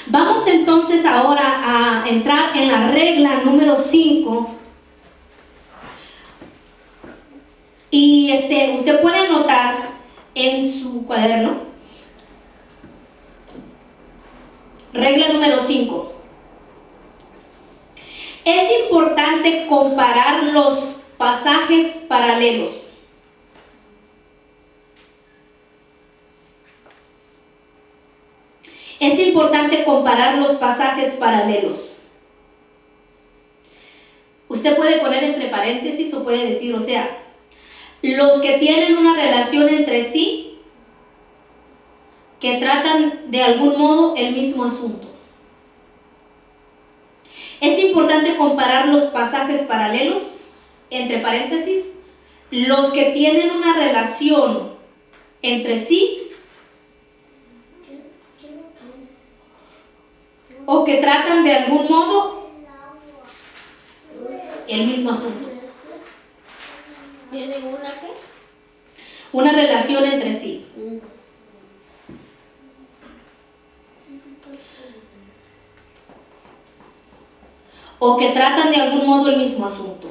Vamos entonces ahora a entrar en la regla número 5. Y usted puede anotar en su cuaderno. Regla número 5. Es importante comparar los pasajes paralelos. Es importante comparar los pasajes paralelos. Usted puede poner entre paréntesis o puede decir, o sea, los que tienen una relación entre sí, que tratan de algún modo el mismo asunto. Es importante comparar los pasajes paralelos, entre paréntesis, los que tienen una relación entre sí o que tratan de algún modo el mismo asunto. ¿Tienen una qué? Una relación entre sí. O que tratan de algún modo el mismo asunto.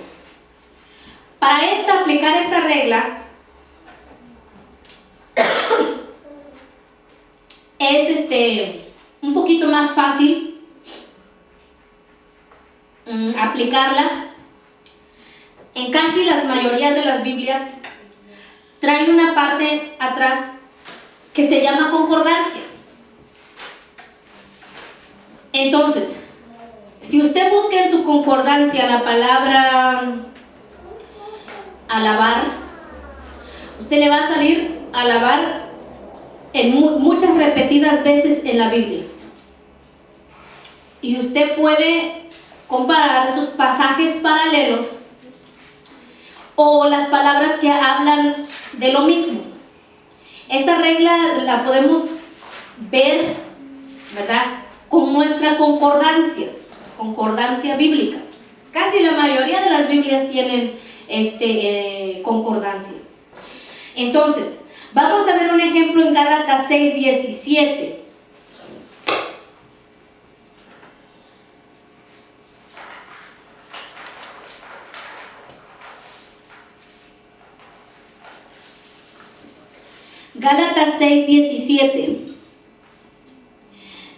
Para aplicar esta regla es un poquito más fácil aplicarla. En casi las mayorías de las Biblias trae una parte atrás que se llama concordancia. Entonces, si usted busca en su concordancia la palabra alabar, usted le va a salir alabar en muchas repetidas veces en la Biblia. Y usted puede comparar esos pasajes paralelos o las palabras que hablan de lo mismo. Esta regla la podemos ver, ¿verdad?, con nuestra concordancia bíblica. Casi la mayoría de las Biblias tienen concordancia. Entonces, vamos a ver un ejemplo en Gálatas 6:17. Gálatas 6:17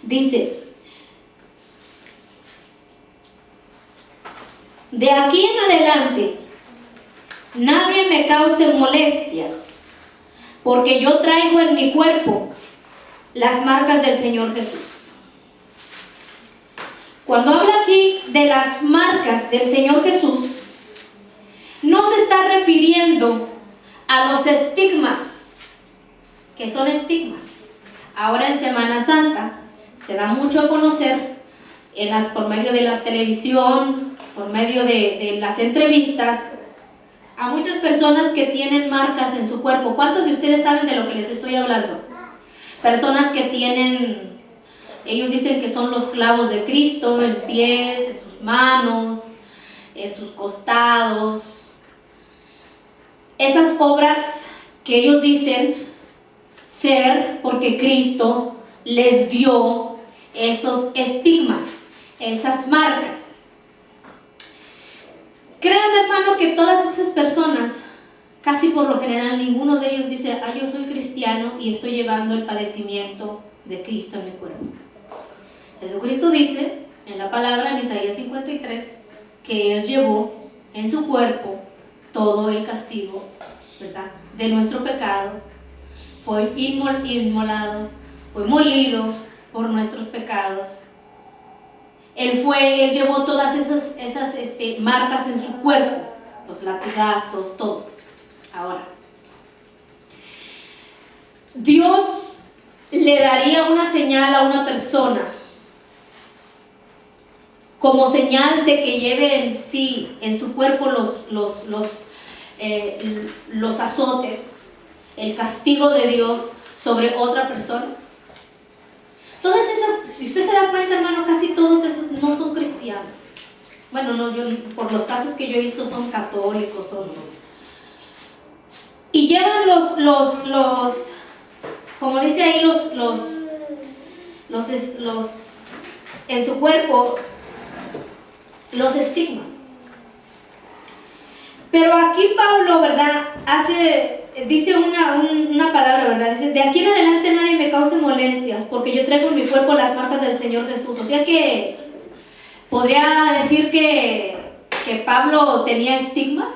dice: de aquí en adelante nadie me cause molestias, porque yo traigo en mi cuerpo las marcas del Señor Jesús. Cuando habla aquí de las marcas del Señor Jesús, no se está refiriendo a los estigmas. ¿Qué son estigmas? Ahora en Semana Santa se da mucho a conocer por medio de la televisión, por medio de las entrevistas, a muchas personas que tienen marcas en su cuerpo. ¿Cuántos de ustedes saben de lo que les estoy hablando? Personas que tienen, ellos dicen que son los clavos de Cristo en pies, en sus manos, en sus costados. Esas obras que ellos dicen ser porque Cristo les dio esos estigmas, esas marcas. Créame, hermano, que todas esas personas, casi por lo general, ninguno de ellos dice: yo soy cristiano y estoy llevando el padecimiento de Cristo en mi cuerpo. Jesucristo dice en la palabra, en Isaías 53, que Él llevó en su cuerpo todo el castigo, ¿verdad?, de nuestro pecado. Fue inmolado, fue molido por nuestros pecados. Él llevó todas esas marcas en su cuerpo, los latigazos, todo. Ahora, Dios le daría una señal a una persona como señal de que lleve en sí, en su cuerpo, los azotes, el castigo de Dios sobre otra persona. Todas esas, si usted se da cuenta, hermano, casi todos esos no son cristianos. Bueno, no, por los casos que yo he visto son católicos, y llevan como dice ahí, en su cuerpo, los estigmas. Pero aquí Pablo, ¿verdad?, dice una palabra, ¿verdad? Dice: de aquí en adelante nadie me cause molestias, porque yo traigo en mi cuerpo las marcas del Señor Jesús. O sea que podría decir que Pablo tenía estigmas.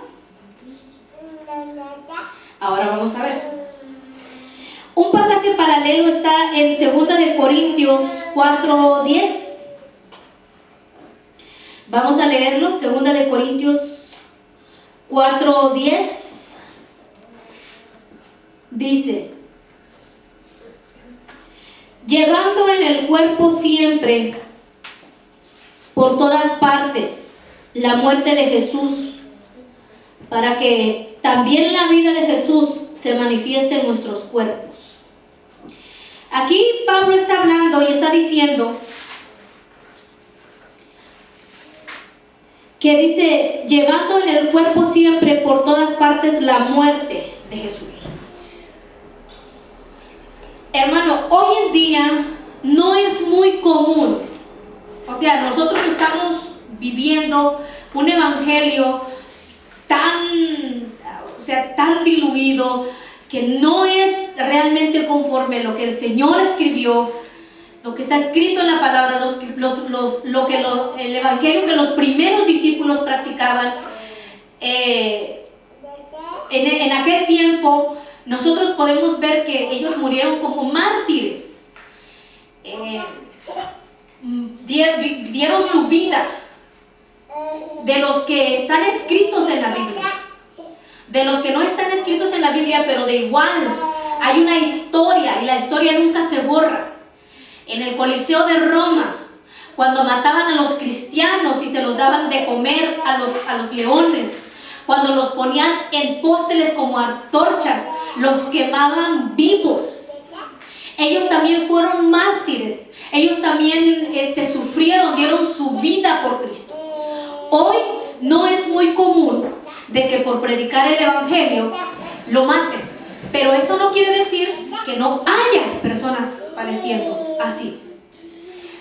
Ahora vamos a ver. Un pasaje paralelo está en 2 de Corintios 4:10. Vamos a leerlo, 2 de Corintios 4:10. Dice: llevando en el cuerpo siempre, por todas partes, la muerte de Jesús, para que también la vida de Jesús se manifieste en nuestros cuerpos. Aquí Pablo está hablando y está diciendo que dice: llevando en el cuerpo siempre, por todas partes, la muerte de Jesús. Hermano, hoy en día no es muy común, o sea, nosotros estamos viviendo un evangelio tan diluido, que no es realmente conforme a lo que el Señor escribió, lo que está escrito en la palabra, el evangelio que los primeros discípulos practicaban. En aquel tiempo nosotros podemos ver que ellos murieron como mártires, dieron su vida, de los que están escritos en la Biblia, de los que no están escritos en la Biblia, pero de igual hay una historia, y la historia nunca se borra. En el Coliseo de Roma, cuando mataban a los cristianos y se los daban de comer a los leones, cuando los ponían en pósteles como antorchas, los quemaban vivos. Ellos también fueron mártires, ellos también sufrieron, dieron su vida por Cristo. Hoy no es muy común de que por predicar el evangelio lo maten, pero eso no quiere decir que no haya personas padeciendo así.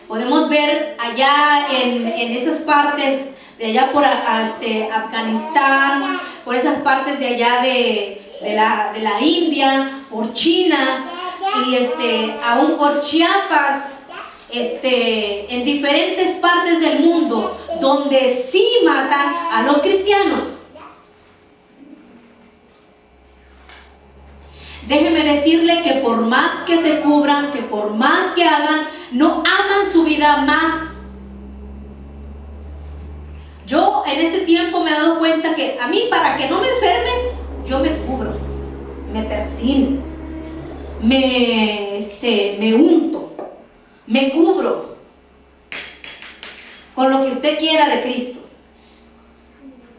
Podemos ver allá en esas partes de allá por Afganistán, por esas partes de allá de la India, por China y aún por Chiapas, en diferentes partes del mundo donde sí matan a los cristianos. Déjeme decirle que por más que se cubran, que por más que hagan, no aman su vida más. Yo en este tiempo me he dado cuenta que a mí, para que no me enferme, yo me cubro, me persino, me unto, me cubro con lo que usted quiera de Cristo,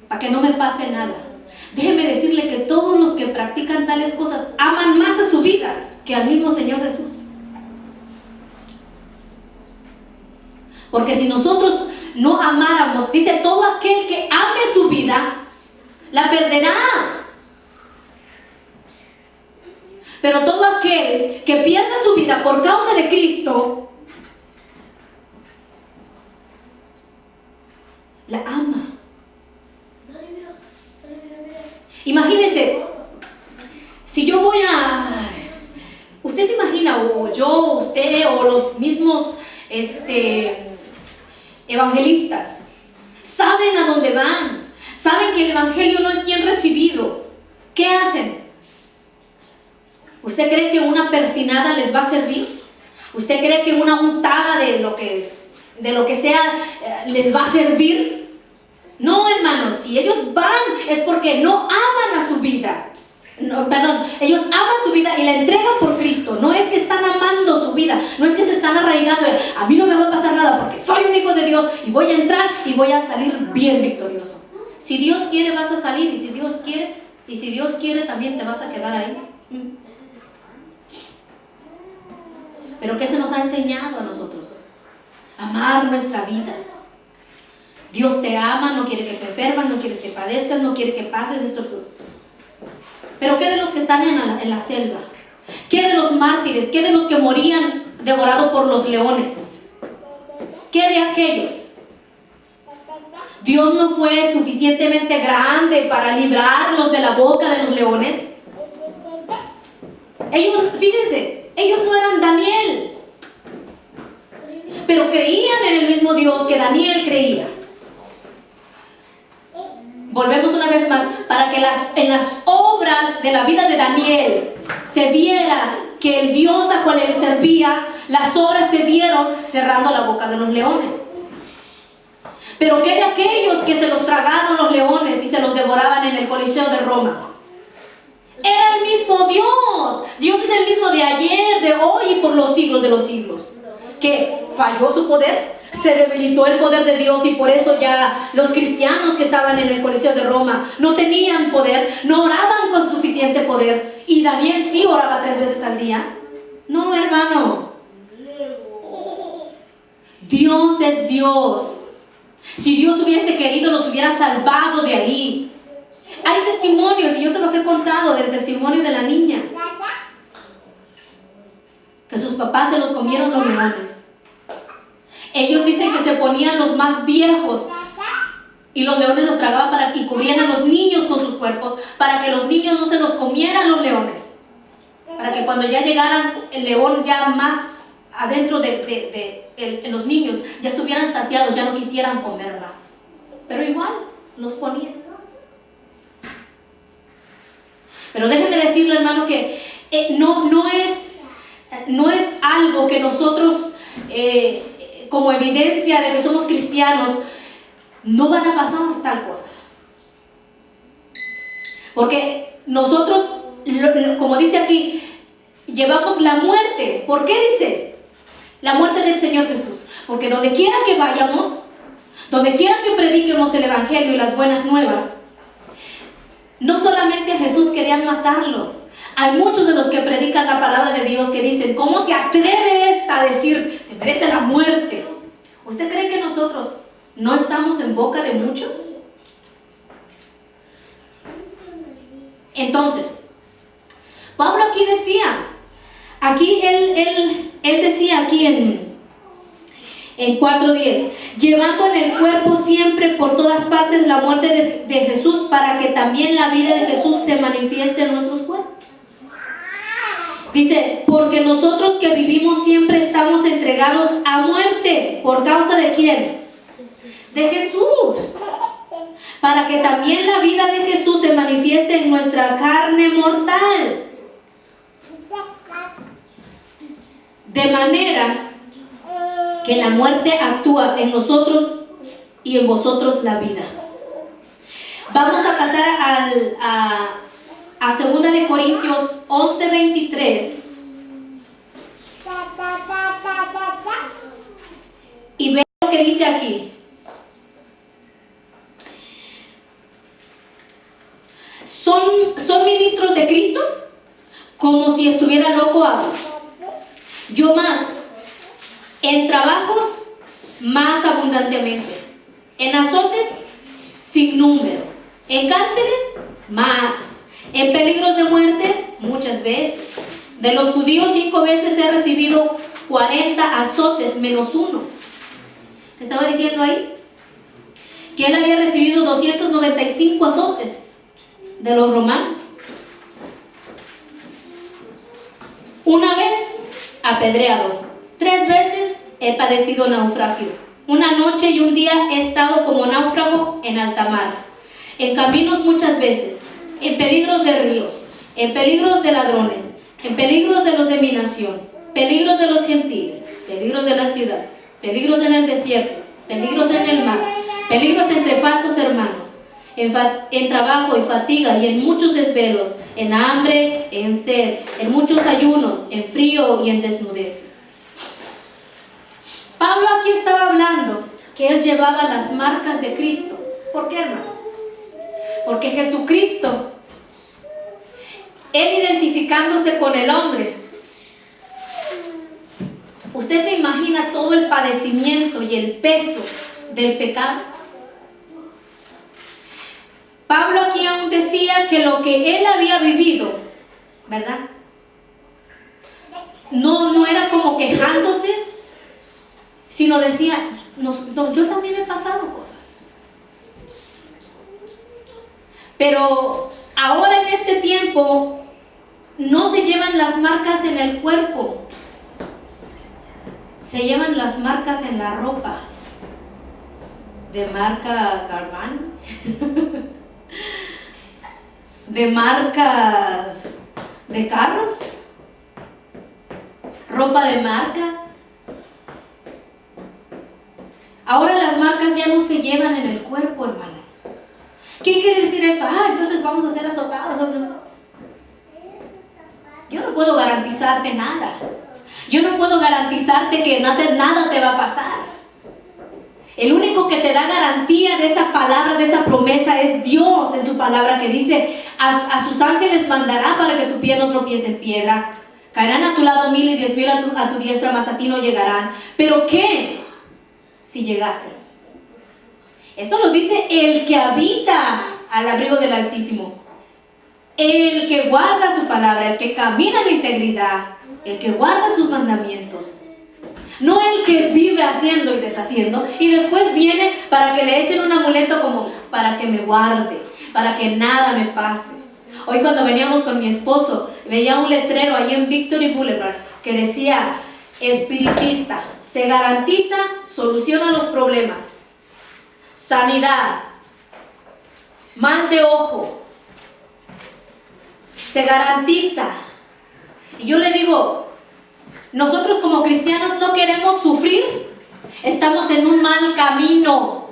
para que no me pase nada. Déjeme decirle que todos los que practican tales cosas aman más a su vida que al mismo Señor Jesús. Porque si nosotros no amáramos, dice, todo aquel que ame su vida, la perderá. Pero todo aquel que pierda su vida por causa de Cristo, la ama. Imagínese, si yo voy usted se imagina, o yo, usted, o los mismos evangelistas, saben a dónde van, saben que el evangelio no es bien recibido. ¿Qué hacen? ¿Usted cree que una persinada les va a servir? ¿Usted cree que una untada de lo que sea les va a servir? No, hermanos, si ellos van es porque no aman a su vida. No, perdón, ellos aman su vida y la entregan por Cristo. No es que están amando su vida, no es que se están arraigando. A mí no me va a pasar nada porque soy un hijo de Dios y voy a entrar y voy a salir bien victorioso. Si Dios quiere vas a salir, y si Dios quiere también te vas a quedar ahí. Pero ¿qué se nos ha enseñado a nosotros? Amar nuestra vida. Dios te ama, no quiere que te enfermas, no quiere que padezcas, no quiere que pases esto. Pero ¿qué de los que están en la selva? ¿Qué de los mártires? ¿Qué de los que morían devorados por los leones? ¿Qué de aquellos? ¿Dios no fue suficientemente grande para librarlos de la boca de los leones? Ellos, fíjense, ellos no eran Daniel, pero creían en el mismo Dios que Daniel creía. Volvemos una vez más, para que en las obras de la vida de Daniel se viera que el Dios a cual él servía, las obras se vieron cerrando la boca de los leones. Pero ¿qué de aquellos que se los tragaron los leones y se los devoraban en el Coliseo de Roma? Era el mismo Dios. Dios es el mismo de ayer, de hoy y por los siglos de los siglos. ¿Que falló su poder? Se debilitó el poder de Dios y por eso ya los cristianos que estaban en el Coliseo de Roma no tenían poder, no oraban con suficiente poder. Y Daniel sí oraba 3 veces al día. No, hermano. Dios es Dios. Si Dios hubiese querido, los hubiera salvado de ahí. Hay testimonios, y yo se los he contado, del testimonio de la niña, que sus papás se los comieron los leones. Ellos dicen que se ponían los más viejos y los leones los tragaban y cubrían a los niños con sus cuerpos para que los niños no se los comieran los leones, para que cuando ya llegaran el león ya más adentro de los niños ya estuvieran saciados, ya no quisieran comer más, pero igual los ponían. Pero déjeme decirle, hermano, que no es algo que nosotros como evidencia de que somos cristianos no van a pasar tal cosa, porque nosotros, como dice aquí, llevamos la muerte. ¿Por qué dice? La muerte del Señor Jesús. Porque donde quiera que vayamos, donde quiera que prediquemos el evangelio y las buenas nuevas, no solamente a Jesús querían matarlos. Hay muchos de los que predican la palabra de Dios que dicen, ¿cómo se atreve esta a decir, se merece la muerte? ¿Usted cree que nosotros ¿No estamos en boca de muchos? Entonces, Pablo aquí decía, él decía aquí en 4:10, llevando en el cuerpo siempre por todas partes la muerte de Jesús, para que también la vida de Jesús se manifieste en nuestros cuerpos. Dice, porque nosotros que vivimos siempre estamos entregados a muerte. ¿Por causa de quién? De Jesús. Para que también la vida de Jesús se manifieste en nuestra carne mortal. De manera que la muerte actúa en nosotros y en vosotros la vida. Vamos a pasar a 2 de Corintios 11:23. Y ve lo que dice aquí. ¿Son ministros de Cristo? Como si estuviera loco hago. Yo más. En trabajos, más abundantemente. En azotes, sin número. En cárceles, más. En peligros de muerte, muchas veces. De los judíos 5 veces he recibido 40 azotes menos uno. ¿Qué estaba diciendo ahí? Que él había recibido 295 azotes de los romanos. Una vez apedreado. 3 veces he padecido naufragio. Una noche y un día he estado como náufrago en alta mar. En caminos muchas veces. En peligros de ríos. En peligros de ladrones. En peligros de los de mi nación. Peligros de los gentiles. Peligros de la ciudad. Peligros en el desierto. Peligros en el mar. Peligros entre falsos hermanos. En trabajo y fatiga y en muchos desvelos. En hambre, en sed. En muchos ayunos. En frío y en desnudez. Pablo aquí estaba hablando que él llevaba las marcas de Cristo. ¿Por qué, hermano? Porque Jesucristo, él identificándose con el hombre, ¿usted se imagina todo el padecimiento y el peso del pecado? Pablo aquí aún decía que lo que él había vivido, ¿verdad? No era como quejándose, sino decía, yo también he pasado cosas. Pero ahora en este tiempo no se llevan las marcas en el cuerpo, se llevan las marcas en la ropa. De marca Carván, de marcas de carros, ropa de marca. Ahora las marcas ya no se llevan en el cuerpo, hermano. ¿Qué quiere decir esto? Entonces vamos a ser azotados. Yo no puedo garantizarte nada. Yo no puedo garantizarte que nada te va a pasar. El único que te da garantía de esa palabra, de esa promesa, es Dios en su palabra, que dice, a sus ángeles mandará para que tu pie no tropiece en piedra. Caerán a tu lado 1000 y 10,000 a tu diestra, mas a ti no llegarán. ¿Pero qué? Si llegasen. Eso lo dice el que habita al abrigo del Altísimo. El que guarda su palabra, el que camina en integridad, el que guarda sus mandamientos. No el que vive haciendo y deshaciendo y después viene para que le echen un amuleto como para que me guarde, para que nada me pase. Hoy cuando veníamos con mi esposo, veía un letrero ahí en Victory Boulevard que decía, espiritista, se garantiza, soluciona los problemas. Sanidad, mal de ojo, se garantiza. Y yo le digo, nosotros como cristianos no queremos sufrir, estamos en un mal camino.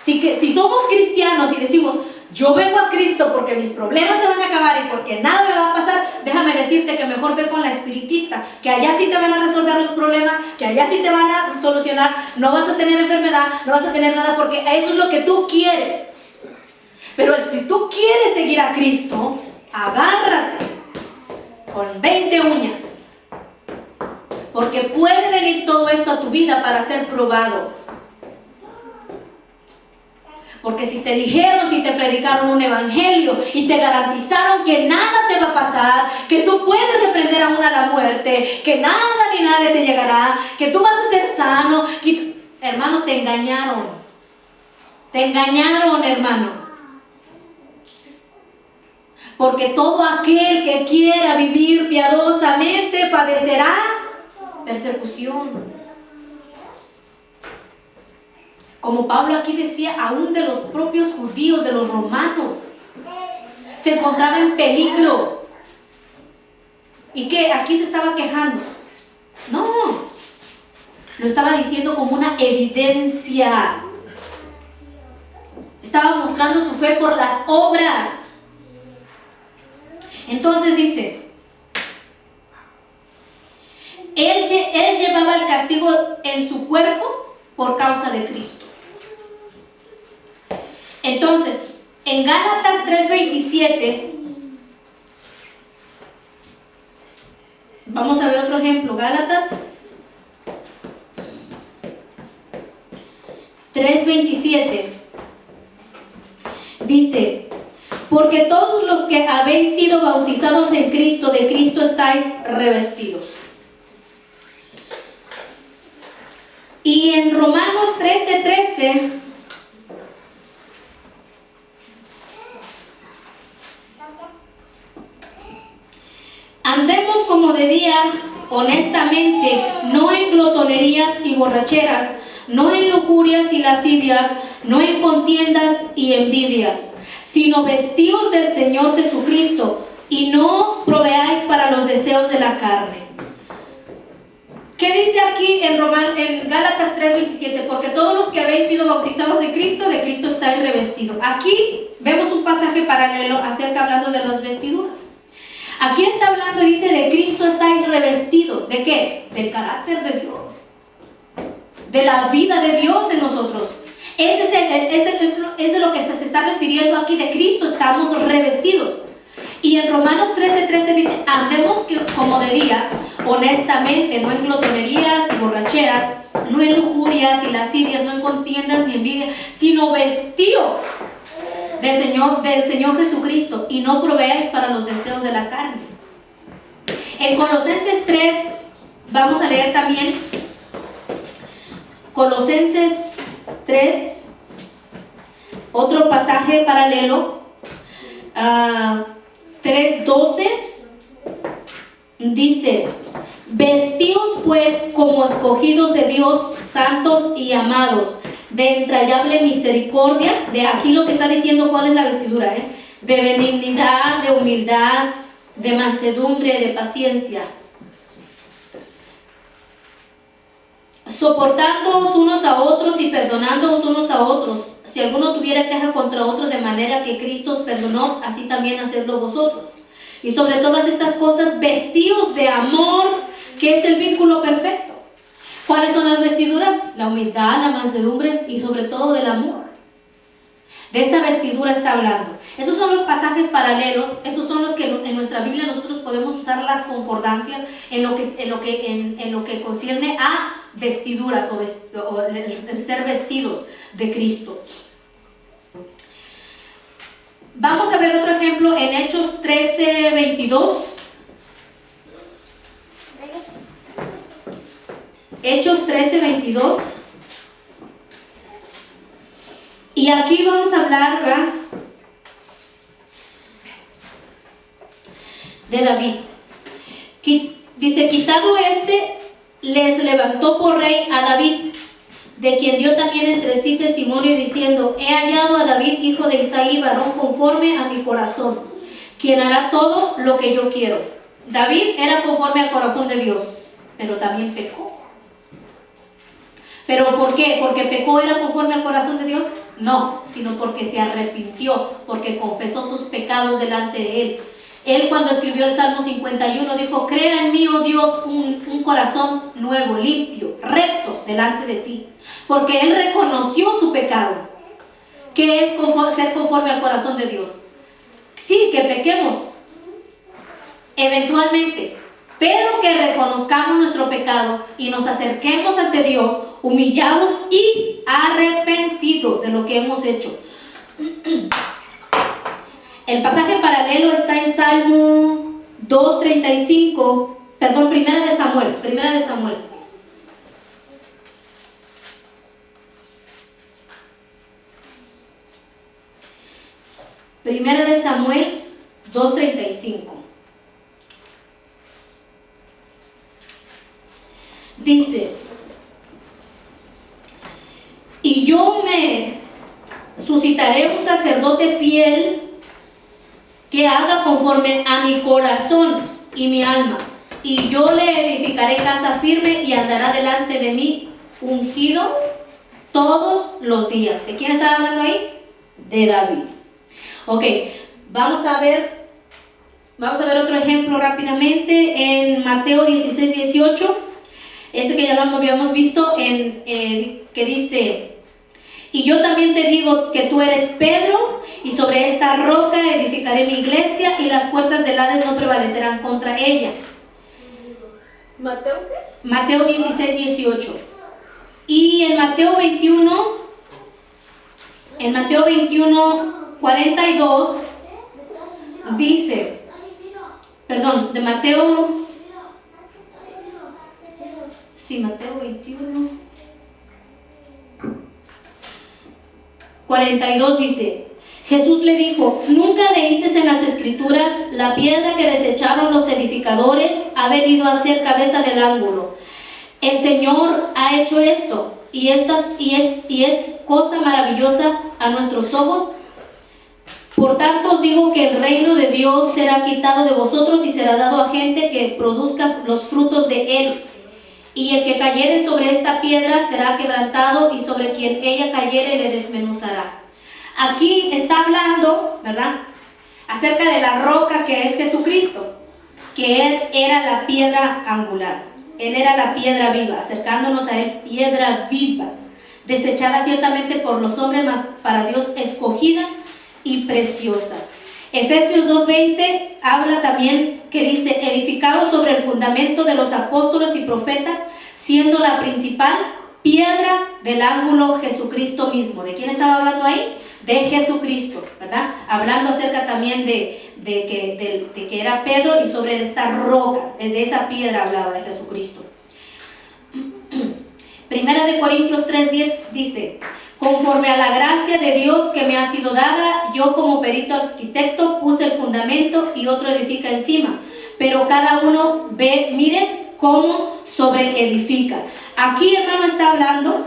Si somos cristianos y decimos, yo vengo a Cristo porque mis problemas se van a acabar y porque nada me va a pasar, déjame decirte que mejor ve con la espiritista, que allá sí te van a resolver los problemas, que allá sí te van a solucionar, no vas a tener enfermedad, no vas a tener nada, porque eso es lo que tú quieres. Pero si tú quieres seguir a Cristo, agárrate con 20 uñas, Porque puede venir todo esto a tu vida para ser probado. Porque si te dijeron, si te predicaron un evangelio y te garantizaron que nada te va a pasar, que tú puedes reprender aún a la muerte, que nada ni nadie te llegará, que tú vas a ser sano, hermano, te engañaron. Te engañaron, hermano. Porque todo aquel que quiera vivir piadosamente padecerá persecución. Como Pablo aquí decía, aún de los propios judíos, de los romanos, se encontraba en peligro. ¿Y qué? Aquí se estaba quejando. No, lo estaba diciendo como una evidencia. Estaba mostrando su fe por las obras. Entonces dice, él llevaba el castigo en su cuerpo por causa de Cristo. Entonces, en Gálatas 3:27, vamos a ver otro ejemplo. Gálatas 3:27 dice: porque todos los que habéis sido bautizados en Cristo, de Cristo estáis revestidos. Y en Romanos 13:13 andemos como debía, honestamente, no en glotonerías y borracheras, no en lujurias y lascivias, no en contiendas y envidia, sino vestíos del Señor Jesucristo y no proveáis para los deseos de la carne. ¿Qué dice aquí en Gálatas 3:27? Porque todos los que habéis sido bautizados de Cristo estáis revestidos. Aquí vemos un pasaje paralelo acerca hablando de las vestiduras. Aquí está hablando y dice: de Cristo estáis revestidos. ¿De qué? Del carácter de Dios, de la vida de Dios en nosotros. Es de lo que se está refiriendo aquí. De Cristo estamos revestidos. Y en Romanos 13:13 dice: andemos como de día, honestamente, no en glotonerías y borracheras, no en lujurias y lascivias, no en contiendas ni envidia, sino vestidos del Señor Jesucristo, y no proveáis para los deseos de la carne. En Colosenses 3, vamos a leer también Colosenses 3, otro pasaje paralelo, 3:12, dice: vestíos pues como escogidos de Dios, santos y amados, de entrañable misericordia. De aquí lo que está diciendo, ¿cuál es la vestidura? De benignidad, de humildad, de mansedumbre, de paciencia, soportándoos unos a otros y perdonándoos unos a otros, si alguno tuviera queja contra otros, de manera que Cristo os perdonó, así también hacedlo vosotros. Y sobre todas estas cosas, vestíos de amor, que es el vínculo perfecto. ¿Cuáles son las vestiduras? La humildad, la mansedumbre y sobre todo del amor. De esa vestidura está hablando. Esos son los pasajes paralelos, esos son los que en nuestra Biblia nosotros podemos usar las concordancias en lo que concierne a vestiduras o el ser vestidos de Cristo. Vamos a ver otro ejemplo en Hechos 13:22. Hechos 13:22. Y aquí vamos a hablar, ¿verdad?, de David. Dice: quitado les levantó por rey a David, de quien dio también entre sí testimonio, diciendo: he hallado a David, hijo de Isaí, varón conforme a mi corazón, quien hará todo lo que yo quiero. David era conforme al corazón de Dios, pero también pecó. ¿Pero por qué? ¿Porque pecó era conforme al corazón de Dios? No, sino porque se arrepintió, porque confesó sus pecados delante de Él. Él, cuando escribió el Salmo 51, dijo: crea en mí, oh Dios, un corazón nuevo, limpio, recto delante de ti. Porque Él reconoció su pecado. ¿Qué es ser conforme al corazón de Dios? Sí, que pequemos eventualmente, pero que reconozcamos nuestro pecado y nos acerquemos ante Dios, humillados y arrepentidos de lo que hemos hecho. El pasaje paralelo está en Salmo 2:35, perdón, Primera de Samuel. Primera de Samuel 2:35. Dice: y yo me suscitaré un sacerdote fiel que haga conforme a mi corazón y mi alma, y yo le edificaré casa firme y andará delante de mí ungido todos los días. ¿De quién está hablando ahí? De David. Ok, vamos a ver otro ejemplo rápidamente en Mateo 16:18. Este que ya lo habíamos visto, que dice: y yo también te digo que tú eres Pedro, y sobre esta roca edificaré mi iglesia, y las puertas del Hades no prevalecerán contra ella. ¿Mateo qué? Mateo 16:18. Y en Mateo 21:42 dice, perdón, de Mateo 21:42 dice: Jesús le dijo: ¿nunca leíste en las Escrituras, la piedra que desecharon los edificadores ha venido a ser cabeza del ángulo? El Señor ha hecho esto, y es cosa maravillosa a nuestros ojos. Por tanto os digo que el reino de Dios será quitado de vosotros y será dado a gente que produzca los frutos de él. Y el que cayere sobre esta piedra será quebrantado, y sobre quien ella cayere le desmenuzará. Aquí está hablando, ¿verdad?, acerca de la roca que es Jesucristo, que Él era la piedra angular. Él era la piedra viva, acercándonos a Él, piedra viva, desechada ciertamente por los hombres, mas para Dios escogida y preciosa. Efesios 2:20 habla también, que dice: edificado sobre el fundamento de los apóstoles y profetas, siendo la principal piedra del ángulo Jesucristo mismo. ¿De quién estaba hablando ahí? De Jesucristo, ¿verdad? Hablando acerca también de que era Pedro, y sobre esta roca, de esa piedra hablaba de Jesucristo. Primera de Corintios 3:10 dice: conforme a la gracia de Dios que me ha sido dada, yo como perito arquitecto puse el fundamento y otro edifica encima, pero cada uno mire cómo sobre-edifica. Aquí, hermano, está hablando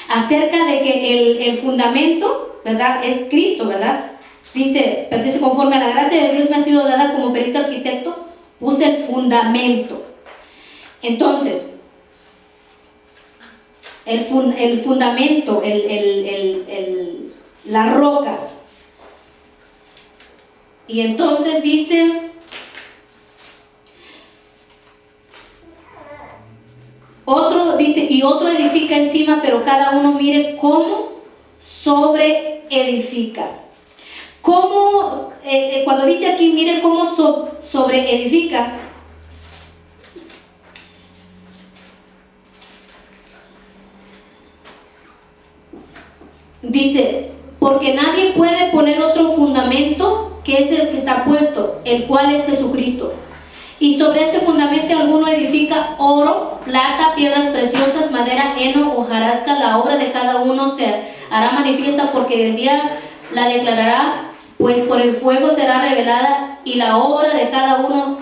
acerca de que el fundamento, ¿verdad?, es Cristo, ¿verdad? Dice conforme a la gracia de Dios me ha sido dada como perito arquitecto, puse el fundamento. Entonces, el fundamento, la roca. Y entonces dice: y otro edifica encima, pero cada uno mire cómo sobre edifica. ¿Cómo? Cuando dice aquí, mire cómo sobre edifica, dice: porque nadie puede poner otro fundamento que es el que está puesto, el cual es Jesucristo. Y sobre este fundamento alguno edifica oro, plata, piedras preciosas, madera, heno, hojarasca. La obra de cada uno se hará manifiesta, porque el día la declarará, pues por el fuego será revelada, y la obra de cada uno,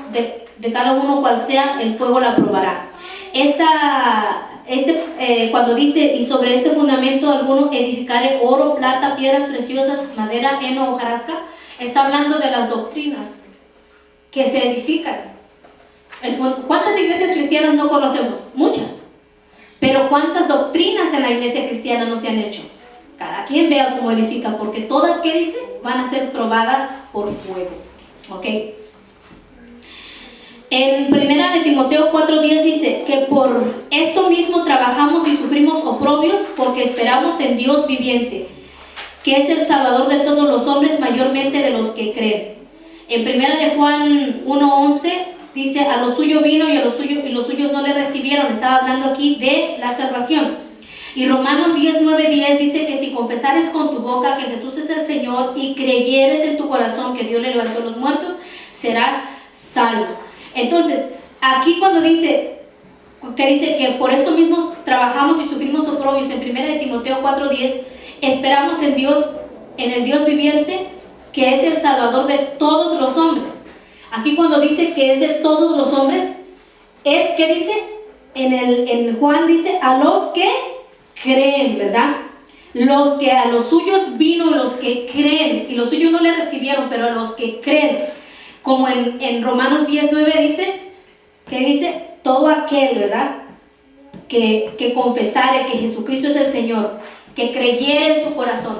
cual sea, el fuego la probará. Cuando dice: y sobre este fundamento alguno edificare oro, plata, piedras preciosas, madera, heno, hojarasca, está hablando de las doctrinas que se edifican. ¿Cuántas iglesias cristianas no conocemos? Muchas. Pero ¿cuántas doctrinas en la iglesia cristiana no se han hecho? Cada quien vea cómo edifica, porque todas, ¿qué dice?, van a ser probadas por fuego. ¿Ok? En 1 de Timoteo 4:10 dice que por esto mismo trabajamos y sufrimos oprobios, porque esperamos en Dios viviente, que es el Salvador de todos los hombres, mayormente de los que creen. En 1 de Juan 1:11 dice, a lo suyo vino y los suyos no le recibieron. Estaba hablando aquí de la salvación. Y Romanos 10:9-10 dice que si confesares con tu boca que Jesús es el Señor y creyeres en tu corazón que Dios le levantó a los muertos, serás salvo. Entonces, aquí cuando dice que por esto mismo trabajamos y sufrimos oprobios, en 1 de Timoteo 4:10, esperamos en Dios, en el Dios viviente, que es el Salvador de todos los hombres. Aquí cuando dice que es de todos los hombres, es que dice, en Juan dice, a los que creen, ¿verdad? Los que a los suyos vino, los que creen, y los suyos no le recibieron, pero a los que creen, como en Romanos 10:9 dice, que dice, todo aquel, ¿verdad? Que confesare que Jesucristo es el Señor, que creyere en su corazón,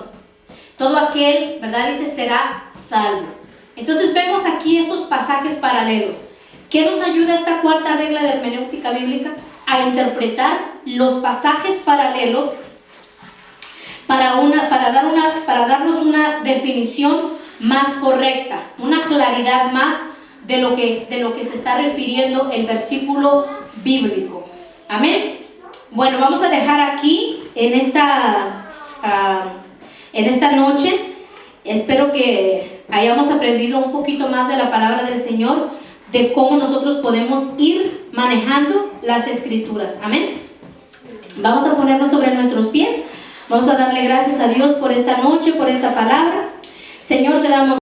todo aquel, ¿verdad? Dice, será salvo. Entonces vemos aquí estos pasajes paralelos. ¿Qué nos ayuda esta cuarta regla de hermenéutica bíblica? A interpretar los pasajes paralelos para darnos una definición más correcta, una claridad más de lo que se está refiriendo el versículo bíblico. Amén. Bueno, vamos a dejar aquí en esta noche. Espero que hayamos aprendido un poquito más de la palabra del Señor, de cómo nosotros podemos ir manejando las escrituras. Amén. Vamos a ponernos sobre nuestros pies. Vamos a darle gracias a Dios por esta noche, por esta palabra. Señor, te damos